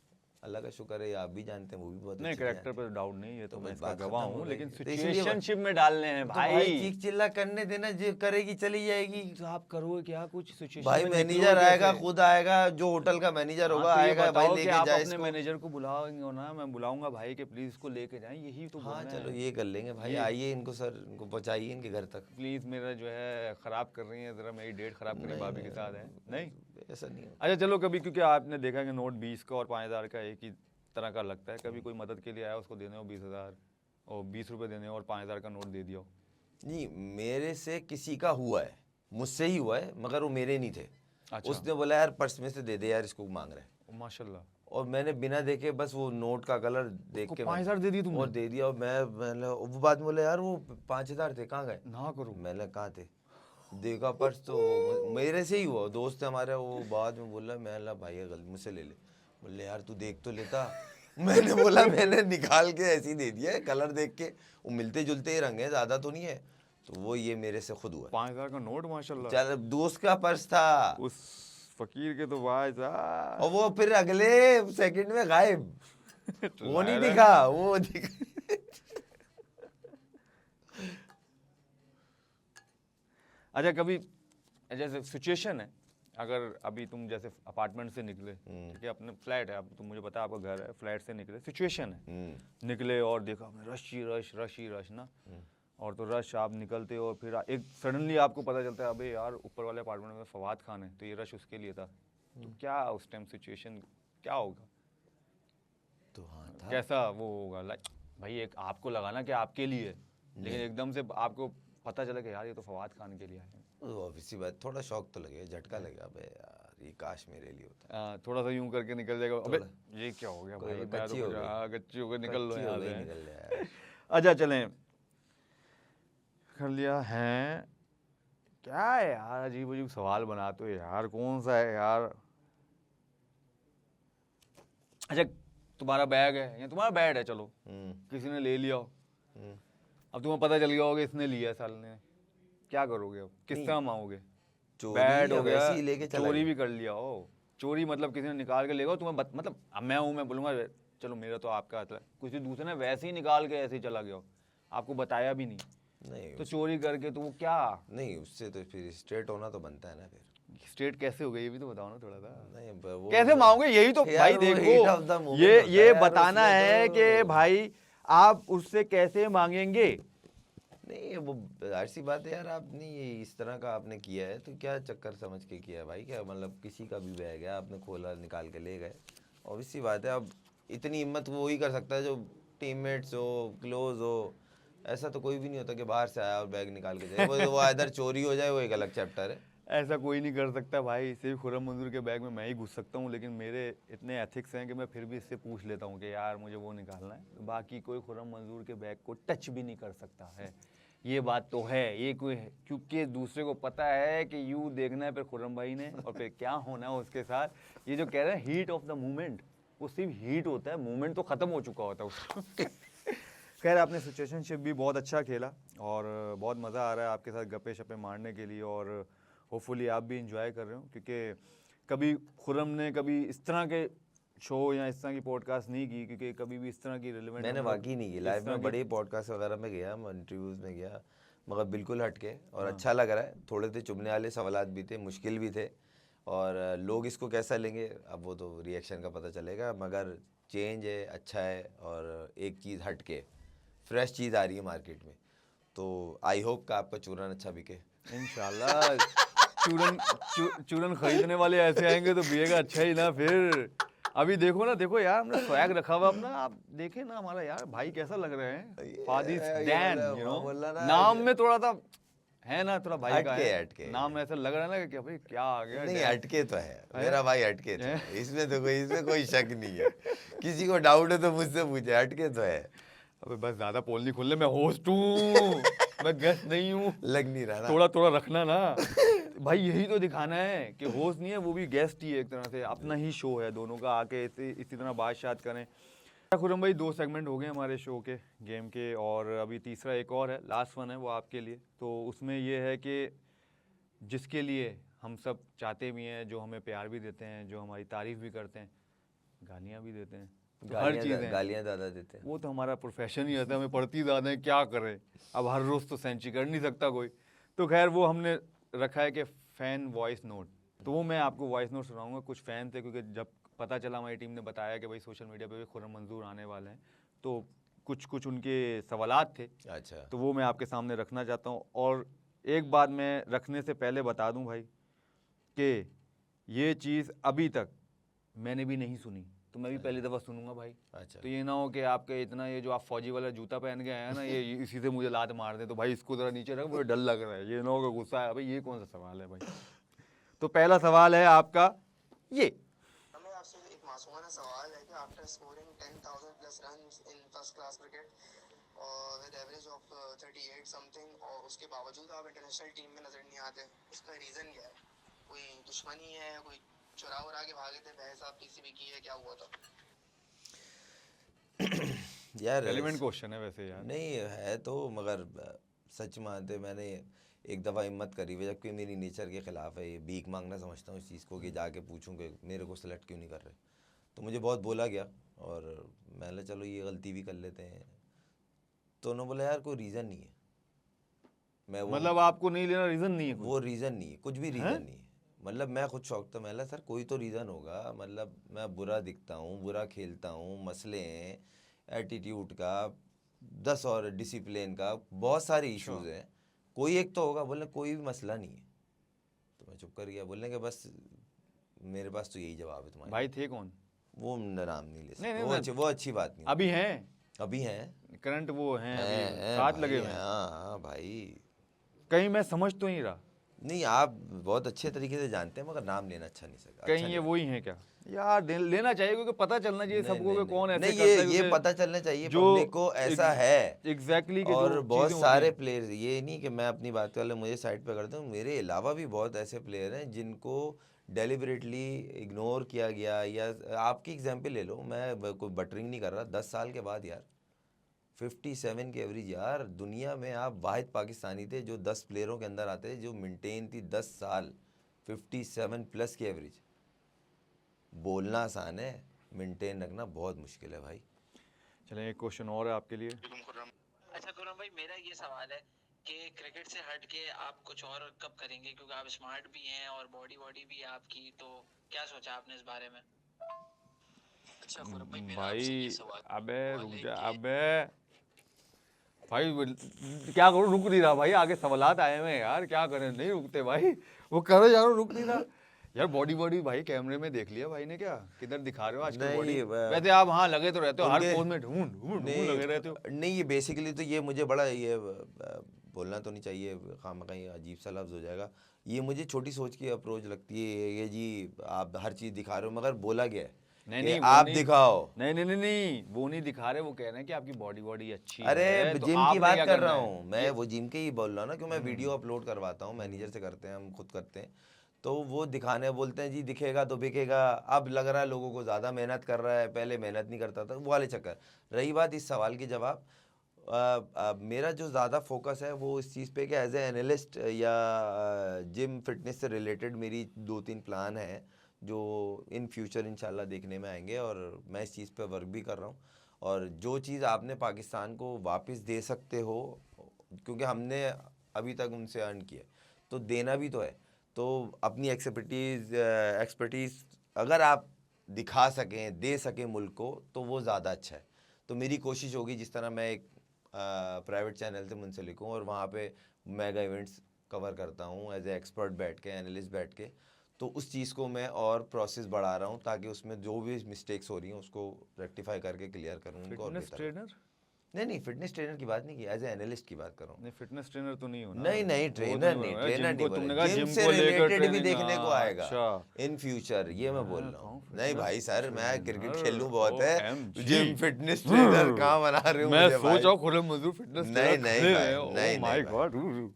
अल्लाह का शुक्र है आप भी जानते हैं, वो भी बहुत नहीं, अच्छे से कैरेक्टर जानते हैं। पर डाउट नहीं है, तो मैं बस इसका बात गवाह खत्म हो हूँ, गई। लेकिन तो इसलिए सिचुएशनशिप में डालने हैं तो भाई। चीख चिल्ला करने देना, जो करेगी चली जाएगी। तो आप करोगे क्या कुछ सिचुएशन भाई में? मैनेजर आएगा, खुद आएगा, जो होटल का मैनेजर होगा आएगा, भाई लेके आप जाए अपने इसको। मैनेजर को बुलाओगे ना, मैं बुलाऊंगा भाई कि प्लीज इसको लेके जाएं, यही तो हाँ बोलना चलो है। ये कर लेंगे भाई, आइए इनको सर, इनको पहुंचाइए इनके घर तक। प्लीज मेरा जो है खराब कर रही है, जरा मेरी डेट खराब करी भाभी के साथ है। नहीं ऐसा नहीं हो। अच्छा चलो, कभी क्योंकि आपने देखा कि नोट 20 का और 5,000 का एक ही तरह का लगता है, कभी कोई मदद के लिए आया, उसको देने हो 20,000 और 20 रुपए देने हो और 5,000 का नोट दे दिया हो? नहीं, मेरे से किसी का हुआ है, मुझसे ही हुआ है, मगर वो मेरे नहीं थे। अच्छा। उसने बोला यार पर्स में से दे दे यार, इसको मांग रहे हैं। माशाल्लाह। और मैंने बिना देखे बस वो नोट का कलर देख उसको के 5,000 दे दी तुमने? और दे दिया। और मैंने वो बाद में बोले यार वो 5,000 थे, कहाँ गए? ना करो। मैंने कहाँ थे, देखा पर्स तो मेरे से ही हुआ, दोस्त है हमारा, वो बाद में बोला, मैं भाई गलती मुझसे ले ले। बोले यार तू देख तो लेता। मैंने बोला मैंने निकाल के ऐसे ही दे दिया है, कलर देख के, वो मिलते जुलते ही रंग है, ज़्यादा तो नहीं है। तो वो ये मेरे से खुद हुआ। 5,000 का नोट माशाल्लाह। चल दोस्त का पर्स था उस फकीर के तो भाई साहब। और वो फिर अगले सेकंड में गायब। वो नहीं लाया दिखा, वो दिखा। अच्छा कभी जैसे सिचुएशन है, अगर अभी तुम जैसे अपार्टमेंट से निकले, ठीक है, अपने फ्लैट है, अब तुम मुझे पता है आपका घर है, फ्लैट से निकले, सिचुएशन है, निकले और देखा आपने रश ही रश ना, और तो रश, आप निकलते हो, फिर एक सडनली आपको पता चलता है अबे यार ऊपर वाले अपार्टमेंट में फवाद खान है, तो ये रश उसके लिए था। तो क्या उस टाइम सिचुएशन क्या होगा? तो हाँ था। कैसा वो होगा? लाइक भाई एक आपको लगा ना कि आपके लिए है, लेकिन एकदम से आपको पता चला कि यार ये तो फवाद खान के लिए आए हैं। ऑब्वियसली बात, थोड़ा शौक तो लगे, झटका लगा, अबे यार ये काश मेरे लिए होता। थोड़ा सा यूं करके निकल जाएगा, अबे ये क्या हो गया भाई, कच्ची हो गई, गच्ची हो गई, निकल लो कच्ची यहाँ हो गई, से। निकल जाए। अच्छा चलें, कर लिया है क्या है यार, अजीब अजीब सवाल बनाते हो यार, कौन सा है यार? अच्छा तुम्हारा बैग है या तुम्हारा बैड है, चलो किसी ने ले लिया हो, अब तुम्हें पता चल गया होगा इसने लिया है, साल ने, क्या करोगे अब? किस तरह मांगोगे? बैड हो गया, वैसे ही लेके चला चोरी गया। भी कर लिया हो, चोरी मतलब किसी ने निकाल के ले गया तुम्हें, मतलब अब मैं हूँ, मैं बोलूँगा चलो मेरा तो आपका हाथ है, किसी दूसरे ने वैसे ही निकाल के ऐसे ही चला गया हो, आपको बताया भी नहीं, नहीं तो चोरी करके तो वो क्या? नहीं, उससे तो फिर स्ट्रेट होना तो बनता है ना फिर। स्ट्रेट कैसे हो गई ये भी तो बताओ ना थोड़ा सा। नहीं वो कैसे मांगोगे, यही तो यार भाई वो heat of the देखो, moment ये होता है यार, बताना उसमें है तो- कि भाई आप उससे कैसे मांगेंगे। नहीं वो ऐसी बात है यार, आपने ये इस तरह का आपने किया है तो क्या चक्कर समझ के किया है भाई, क्या मतलब किसी का भी बैग है आपने खोला निकाल के ले गए, ऑब्वियसली बात है। अब इतनी हिम्मत वो ही कर सकता है जो टीममेट्स हो, क्लोज हो, ऐसा तो कोई भी नहीं होता कि बाहर से आया और बैग निकाल के जाए। वो इधर चोरी हो जाए वो एक अलग चैप्टर है। ऐसा कोई नहीं कर सकता भाई, सिर्फ खुर्रम मंजूर के बैग में मैं ही घुस सकता हूँ, लेकिन मेरे इतने एथिक्स हैं कि मैं फिर भी इससे पूछ लेता हूँ कि यार मुझे वो निकालना है, बाकी कोई खुर्रम मंजूर के बैग को टच भी नहीं कर सकता है, ये बात तो है। ये कोई है क्योंकि दूसरे को पता है कि यूँ देखना है फिर खुर्रम भाई ने, और फिर क्या होना है उसके साथ। ये जो कह रहे हैं हीट ऑफ द मोमेंट, वो सिर्फ हीट होता है, मोमेंट तो ख़त्म हो चुका होता है उसका। खैर आपने सिचुएशनशिप भी बहुत अच्छा खेला और बहुत मज़ा आ रहा है आपके साथ गप्पे शप्पे मारने के लिए, और होपफुली आप भी इंजॉय कर रहे हो, क्योंकि कभी खुर्रम ने कभी इस तरह के शो या इस तरह की पॉडकास्ट नहीं की, क्योंकि कभी भी इस तरह की रिलेवेंट मैंने वाकई नहीं की लाइफ में, बड़े पॉडकास्ट वगैरह में गया, इंटरव्यूज़ में गया, मगर बिल्कुल हटके और अच्छा लग रहा है। थोड़े से चुभने वाले सवालात भी थे, मुश्किल भी थे, और लोग इसको कैसा लेंगे अब वो तो रिएक्शन का पता चलेगा, मगर चेंज है, अच्छा है, और एक चीज़ हटके फ्रेश चीज़ आ रही है मार्केट में, तो आई होप का आपका चूरन अच्छा बिके इंशाल्लाह। चूरन खरीदने वाले ऐसे आएंगे तो बिकेगा अच्छा ही ना फिर। अभी देखो ना, देखो यार हमने स्वैग रखा हुआ अपना, आप देखे ना हमारा यार भाई कैसा लग रहे हैं, फादिस डैन, यू नो, नाम में थोड़ा सा है ना, थोड़ा भाई का है, हटके नाम ऐसा लग रहा है ना कि भाई क्या आ गया। नहीं हटके तो है, मेरा भाई हटके तो है, इसमें कोई शक नहीं है। किसी को डाउट है तो मुझसे पूछे, हटके तो है। अबे बस ज्यादा पोल नहीं खोलने, मैं होस्ट हूँ, मैं गेस्ट नहीं हूँ, लग नहीं रहा ना, थोड़ा थोड़ा रखना ना भाई, यही तो दिखाना है कि होस्ट नहीं है वो भी गेस्ट ही है, एक तरह से अपना ही शो है, दोनों का आके इसी तरह बात करें। खुर्रम भाई 2 सेगमेंट हो गए हमारे शो के, गेम के, और अभी तीसरा एक और है, लास्ट वन है वो आपके लिए। तो उसमें ये है कि जिसके लिए हम सब चाहते भी हैं, जो हमें प्यार भी देते हैं, जो हमारी तारीफ भी करते हैं, गालियाँ भी देते हैं, तो हर चीज़ गालियाँ ज़्यादा देते हैं, वो तो हमारा प्रोफेशन ही रहता है, हमें पड़ती ज़्यादा है, क्या करें, अब हर रोज़ तो सेंची कर नहीं सकता कोई। तो खैर वो हमने रखा है कि फ़ैन वॉइस नोट, तो वो मैं आपको वॉइस नोट सुनाऊंगा। कुछ फ़ैन थे, क्योंकि जब पता चला हमारी टीम ने बताया कि भाई सोशल मीडिया पे भी खुर्रम मंजूर आने वाले हैं, तो कुछ उनके सवालात थे, अच्छा, तो वो मैं आपके सामने रखना चाहता हूँ। और एक बात मैं रखने से पहले बता दूँ भाई कि ये चीज़ अभी तक मैंने भी नहीं सुनी, तो मैं भी पहली दफ़ा सुनूंगा भाई। अच्छा, तो ये ना हो कि आपके इतना ये जो आप फौजी वाला जूता पहन के आए हैं ना, ये इसी से मुझे लात मार दे, तो भाई इसको ज़रा नीचे रख, मुझे डर लग रहा है, ये ना हो कि गुस्सा है भाई, ये कौन सा सवाल है भाई। तो पहला सवाल है आपका ये, हमें आपसे एक मासूमाना सवाल after scoring 10,000 plus runs in first class cricket with average of 38 something, और उसके बावजूद आप इंटरनेशनल टीम में नजर नहीं आते, उसका रीजन क्या है? कोई दुश्मनी है, कोई चुरा उरा के भागे थे, बहस आप पीसीबी की है, क्या हुआ था? यार एलिमेंट क्वेश्चन है वैसे यार। नहीं है तो, मगर सच मानते मैंने एक दफ़ा हिम्मत करी हुई, जबकि मेरी नेचर के ख़िलाफ़ है ये, भीख मांगना समझता हूँ इस चीज़ को, कि जाके पूछूं कि मेरे को सेलेक्ट क्यों नहीं कर रहे। तो मुझे बहुत बोला गया और मैंने चलो ये गलती भी कर लेते हैं। तो उन्होंने बोला यार कोई रीज़न नहीं है, मैं वो मतलब आपको नहीं लेना रीजन नहीं है वो रीज़न नहीं है, कुछ भी रीज़न नहीं है। मतलब मैं खुद शौक था, मैं सर कोई तो रीज़न होगा, मतलब मैं बुरा दिखता हूँ, बुरा खेलता हूँ, मसले हैं एटीट्यूड का, 10 और डिसिप्लिन का, बहुत सारे इश्यूज हैं, कोई एक तो होगा। बोले कोई भी मसला नहीं है। तो मैं चुप कर गया, बोलने के बस मेरे पास तो यही जवाब है तुम्हारे। भाई थे कौन? वो नाम नहीं ले नहीं, सकते, नहीं, वो अच्छी बात नहीं। अभी हैं, अभी हैं, करंट वो हैं, अभी हैं साथ भाई, लगे हुए हैं। हाँ भाई। कहीं मैं समझ तो नहीं रहा, नहीं आप बहुत अच्छे तरीके से जानते हैं, मगर नाम लेना अच्छा नहीं सकता। कहीं ये वही हैं क्या? यार लेना चाहिए, क्योंकि पता चलना चाहिए सबको कि कौन ऐसे नहीं, करता है, ये क्योंकि पता चलना चाहिए जो पब्लिक को ऐसा है। एग्जैक्टली कि और जो बहुत चीजें सारे होती हैं। प्लेयर्स, ये नहीं कि मैं अपनी बात कर लूँ, मुझे साइड पे करता हूँ, मेरे अलावा भी बहुत ऐसे प्लेयर हैं जिनको डेलिबरेटली इग्नोर किया गया। या आपकी एग्जांपल ले लो, मैं कोई बटरिंग नहीं कर रहा, 10 साल के बाद यार 57 की एवरेज, यार दुनिया में आप वाहिद पाकिस्तानी थे जो 10 प्लेयरों के अंदर आते थे जो मेंटेन थी 10 साल 57 प्लस की एवरेज। बोलना आसान है, मेंटेन रखना बहुत मुश्किल है भाई। चलें, एक क्वेश्चन और है आपके लिए। अच्छा खुर्रम भाई, मेरा ये सवाल है कि क्रिकेट से हट के आप कुछ और कब करेंगे, क्योंकि आप स्मार्ट भी हैं और बॉडी भी है आपकी, तो क्या सोचा आपने इस बारे में? अच्छा खुर्रम भाई, मेरा आपसे भाई ये सवाल अबे रुक है जा, कि अबे भाई क्या करूं, रुक नहीं रहा भाई, आगे सवालात आए हुए हैं यार, क्या करें, नहीं रुकते भाई, वो करो यार, रुक नहीं रहा यार। बॉडी भाई कैमरे में देख लिया भाई ने, क्या किधर दिखा रहे हो आजकल नहीं, बॉडी? वैसे आप हाँ लगे तो रहते हो, हर उनके- पोज में ढूंढ ढूंढ ढूंढ लगे रहते हो। नहीं, ये बेसिकली तो ये मुझे बड़ा ये बोलना तो नहीं चाहिए, खामखा ये अजीब सा लफ्ज़ हो जाएगा। ये मुझे छोटी सोच की अप्रोच लगती है ये जी, आप हर चीज़ दिखा रहे हो, मगर बोला गया है नहीं कि नहीं, वो आप नहीं दिखाओ। नहीं, वो नहीं दिखा रहे, वो कह रहे हैं कि आपकी बॉडी अच्छी अरे है, तो जिम की आपने बात क्या कर करना रहा है? हूँ मैं, वो जिम के ही बोल रहा हूँ ना, कि मैं वीडियो अपलोड करवाता हूँ, मैनेजर से करते हैं, हम खुद करते हैं, तो वो दिखाने बोलते हैं जी दिखेगा तो बिकेगा। अब लग रहा है लोगों को ज़्यादा मेहनत कर रहा है, पहले मेहनत नहीं करता था, वो वाले चक्कर। रही बात इस सवाल की जवाब, मेरा जो ज़्यादा फोकस है वो इस चीज़ पे कि एज ए एनालिस्ट या जिम फिटनेस से रिलेटेड मेरी 2-3 प्लान है जो इन फ्यूचर इंशाल्लाह देखने में आएंगे, और मैं इस चीज़ पे वर्क भी कर रहा हूँ। और जो चीज़ आपने पाकिस्तान को वापस दे सकते हो, क्योंकि हमने अभी तक उनसे अर्न किया, तो देना भी तो है, तो अपनी एक्सपर्टीज़ अगर आप दिखा सकें, दे सकें मुल्क को, तो वो ज़्यादा अच्छा है। तो मेरी कोशिश होगी, जिस तरह मैं एक प्राइवेट चैनल से मुंसलिक हूँ और वहाँ पे मेगा इवेंट्स कवर करता हूँ एज ए एक्सपर्ट बैठ के, एनालिस्ट बैठ के, तो उस चीज़ को मैं और प्रोसेस बढ़ा रहा हूँ ताकि उसमें जो भी मिस्टेक्स हो रही हैं उसको रेक्टिफाई करके क्लियर करूँ उनको। और फिटनेस बेहतर ट्रेनर? नहीं, फिटनेस ट्रेनर की बात नहीं की, एज ए एनालिस्ट की बात कर रहा हूँ। नहीं, फिटनेस ट्रेनर तो नहीं हो ना? नहीं, वो तो ट्रेनर नहीं नहीं, होना। ट्रेनर जिम नहीं को तुमने बोला, कहा जिम जिम से को लेकर रिलेटेड भी ट्रेनिंग, देखने को आएगा अच्छा इन फ्यूचर, ये मैं बोल रहा हूँ। नहीं भाई सर, मैं क्रिकेट ट्रेनर, खेलूँ बहुत है, OMG। जिम फिटनेस ट्रेनर कहाँ बना रहे हो मैं मुझे सोच भाई? रहा हूँ खुर्रम मजदूर फिटनेस नहीं, ट्रेनर नहीं खड़े भाई, हैं, नहीं, ओह माय नहीं गॉड।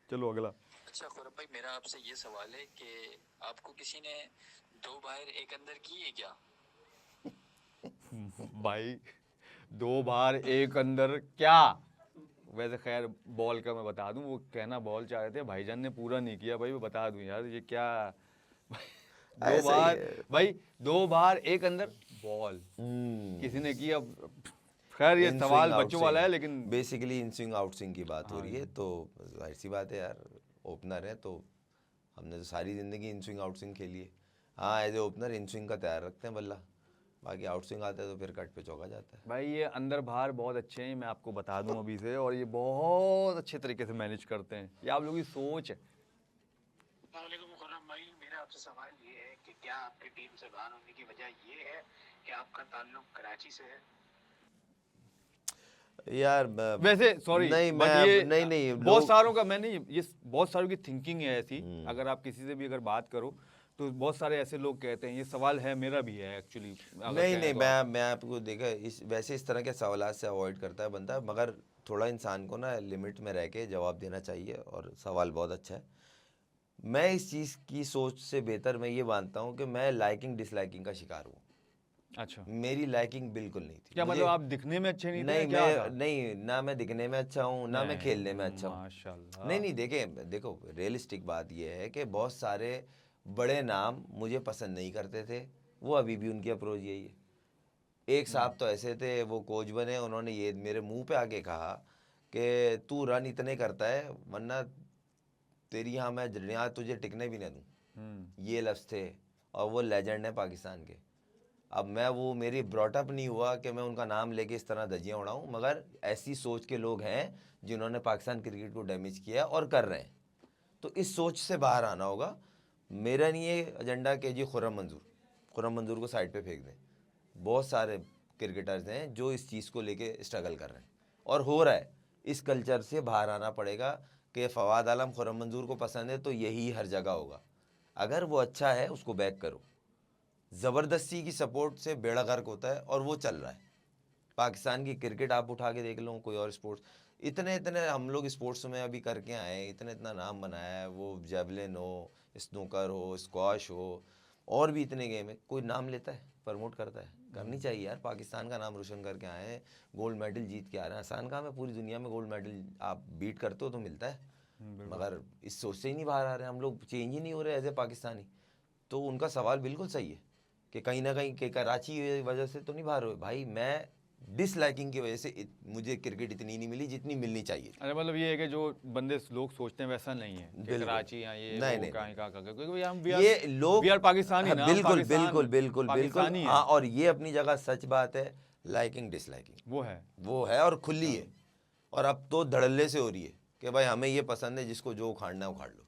चलो अगला। अच्छा खुर्रम भाई, मेरा आपसे ये सवाल है कि आपको किसी ने 2 बाहर 1 अंदर की है क्या? भाई 2 बार 1 अंदर क्या? वैसे खैर बॉल का मैं बता दूं, वो कहना बॉल चाह रहे थे, भाईजान ने पूरा नहीं किया भाई, वो बता दूं यार, ये क्या 2 ऐसा ही बार है। भाई, 2 बार 1 अंदर बॉल किसी ने किया? खैर ये सवाल बच्चों वाला है, लेकिन basically in swing out swing की बात हो रही है, तो जाहिर सी बात है यार, ओपनर है तो हमने तो सारी ज़िंदगी इन स्विंग आउट स्विंग खेली है। हाँ, as a opener in swing का तैयार रखते हैं बल्ला, बाकी आउट स्विंग आता है तो फिर कट पे चौका जाता है। भाई ये अंदर बाहर बहुत अच्छे हैं, मैं आपको बता दूं अभी से, और ये बहुत अच्छे तरीके से मैनेज करते हैं, ये आप लोगों की सोच है। अस्सलामुअलैकुम खुर्रम भाई, मेरा आपसे सवाल ये है कि क्या आपकी टीम से बाहर होने की वजह ये है कि आपका ताल्लुक कराची से है? यार वैसे सॉरी, नहीं, बट मैं ये नहीं बहुत सारों का, मैं नहीं, ये बहुत सारों की थिंकिंग है ऐसी, अगर आप किसी से भी अगर बात करो तो बहुत सारे ऐसे लोग कहते हैं, ये सवाल है, मेरा भी है एक्चुअली। नहीं, मैं आपको देखा वैसे इस तरह के सवालात से अवॉइड करता है बंदा, मगर थोड़ा इंसान को ना लिमिट में रह के जवाब देना चाहिए, और सवाल बहुत अच्छा है। मैं इस चीज़ की सोच से बेहतर मैं ये मानता हूँ कि मैं लाइकिंग डिसलाइकिंग का शिकार हूँ। अच्छा, मेरी लाइकिंग बिल्कुल नहीं थी। क्या मुझे मतलब आप दिखने में अच्छे नहीं थे या नहीं, क्या था? नहीं, ना मैं दिखने में अच्छा हूँ, ना मैं खेलने में अच्छा हूँ। माशाल्लाह। नहीं, देखो रियलिस्टिक बात ये है कि बहुत सारे बड़े नाम मुझे पसंद नहीं करते थे, वो अभी भी उनकी अप्रोच यही है। एक साहब तो ऐसे थे, वो कोच बने, उन्होंने ये मेरे मुंह पे आके कहा कि तू रन इतने करता है, वरना तेरी यहाँ तुझे टिकने भी ना दूँ। ये लफ्ज़ थे, और वो लेजेंड है पाकिस्तान के। अब मैं वो मेरी ब्रॉटअप नहीं हुआ कि मैं उनका नाम लेके इस तरह धज्जियाँ उड़ाऊँ, मगर ऐसी सोच के लोग हैं जिन्होंने पाकिस्तान क्रिकेट को डैमेज किया और कर रहे हैं। तो इस सोच से बाहर आना होगा। मेरा नहीं है एजेंडा कि जी खुर्रम मंजूर को साइड पे फेंक दें। बहुत सारे क्रिकेटर्स हैं जो इस चीज़ को लेके स्ट्रगल कर रहे हैं, और हो रहा है। इस कल्चर से बाहर आना पड़ेगा कि फवाद आलम खुर्रम मंजूर को पसंद है तो यही हर जगह होगा। अगर वो अच्छा है उसको बैक करो। ज़बरदस्ती की सपोर्ट से बेड़ा गर्क होता है, और वो चल रहा है। पाकिस्तान की क्रिकेट आप उठा के देख लो, कोई और स्पोर्ट्स, इतने इतने हम लोग स्पोर्ट्स में अभी करके आए हैं, इतना इतना नाम बनाया है, वो जेवलिन हो, स्नूकर हो, स्क्वाश हो, और भी इतने गेम है। कोई नाम लेता है, प्रमोट करता है? करनी चाहिए यार। पाकिस्तान का नाम रोशन करके आए हैं, गोल्ड मेडल जीत के आ रहे हैं। आसान काम है, पूरी दुनिया में गोल्ड मेडल आप बीट करते हो तो मिलता है, मगर इस सोच से ही नहीं बाहर आ रहे हैं हम लोग, चेंज ही नहीं हो रहे एज ए पाकिस्तानी। तो उनका सवाल बिल्कुल सही है कि कहीं ना कहीं कि कराची की वजह से तो नहीं बाहर हुए। भाई मैं डिसलाइकिंग की वजह से मुझे क्रिकेट इतनी नहीं मिली जितनी मिलनी चाहिए थी। अरे मतलब ये है कि जो बंदे लोग सोचते हैं वैसा नहीं है कि बिल्कुल। कराची या ये नहीं, वो नहीं, कहीं नहीं। का क्योंकि हम ये लोग वी आर पाकिस्तानी हाँ, ना, बिल्कुल बिल्कुल बिल्कुल बिल्कुल। पाकिस्तानी है, हाँ, और ये अपनी जगह सच बात है। लाइकिंग डिसलाइकिंग वो है और खुली है, और अब तो धड़ल्ले से हो रही है कि भाई हमें ये पसंद है, जिसको जो उखाड़ना है उखाड़ लो।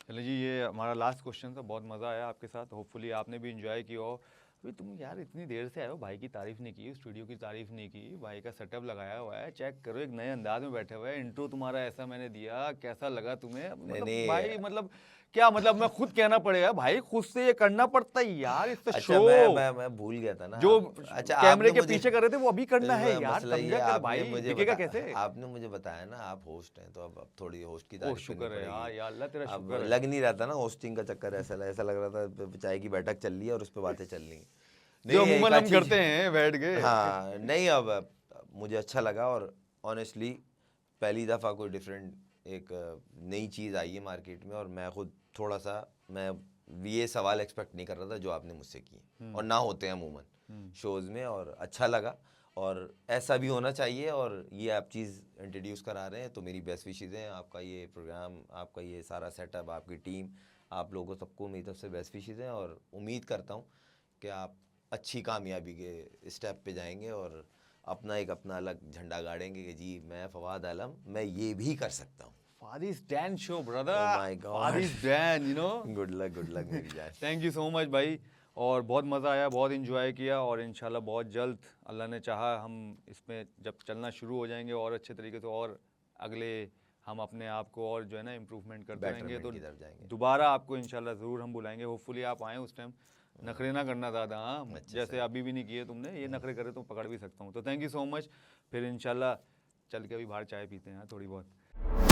चलिए जी, ये हमारा लास्ट क्वेश्चन था। बहुत मज़ा आया आपके साथ, होपफुली आपने भी इंजॉय किया हो। अभी तुम यार इतनी देर से आए हो, भाई की तारीफ नहीं की, स्टूडियो की तारीफ नहीं की, भाई का सेटअप लगाया हुआ है, चेक करो, एक नए अंदाज में बैठे हुए हैं। इंट्रो तुम्हारा ऐसा मैंने दिया, कैसा लगा तुम्हें? मतलब नहीं। भाई मतलब क्या मतलब, मैं खुद कहना पड़ेगा भाई, खुद से ये करना पड़ता है यार, इससे अच्छा, शो मैं भूल गया था ना जो अच्छा, कैमरे आपने के मुझे पीछे कर रहे थे वो अभी करना है यार, मसला ये समझा है, कर भाई, दिखेगा कैसे? आपने मुझे बताया ना आप होस्ट हैं, तो अब थोड़ी होस्ट की ओह तारीफ करनी शुक्र है यार, पड़ेगी। या अल्लाह तेरा अब शुक्र है। लग नहीं रहा था ना होस्टिंग का चक्कर, ऐसा लग रहा था चाय की बैठक चल रही है और उस पर बातें चल रही हैं। जो नहीं, अमूमन एक हम चीज़, करते हैं बैठ के। हाँ नहीं, अब मुझे अच्छा लगा, और ऑनेस्टली पहली दफ़ा कोई डिफरेंट एक नई चीज़ आई है मार्केट में, और मैं खुद थोड़ा सा मैं ये सवाल एक्सपेक्ट नहीं कर रहा था जो आपने मुझसे किए, और ना होते हैं अमूमन शोज़ में, और अच्छा लगा, और ऐसा भी होना चाहिए। और ये आप चीज़ इंट्रोड्यूस करा रहे हैं तो मेरी बेस्ट विशेज़ हैं। आपका ये प्रोग्राम, आपका ये सारा सेटअप, आपकी टीम, आप लोगों सबको मेरी तरफ से बेस्ट विशेज़ हैं, और उम्मीद करता हूँ कि आप अच्छी कामयाबी के स्टेप पे जाएंगे और अपना अलग झंडा गाड़ेंगे कि जी मैं फवाद आलम, मैं ये भी कर सकता हूँ। Fadi's Dan show, brother. Oh my God. Fadi's Dan, you know. Good luck मेरी जान। थैंक यू सो मच भाई, और बहुत मज़ा आया, बहुत इन्जॉय किया, और इंशाल्लाह बहुत जल्द अल्लाह ने चाहा हम इसमें जब चलना शुरू हो जाएंगे और अच्छे तरीके से, और अगले हम अपने आप को और जो है ना इम्प्रूवमेंट करते रहेंगे, तो की तरफ जाएंगे। दोबारा आपको इंशाल्लाह ज़रूर हम बुलाएंगे। होपफुली आप आएँ उस टाइम, नखरे ना करना ज़्यादा, हाँ जैसे अभी भी नहीं किए तुमने, ये नखरे करे तो पकड़ भी सकता हूँ। तो थैंक यू सो मच, फिर इंशाल्लाह चल के अभी बाहर चाय पीते हैं थोड़ी बहुत।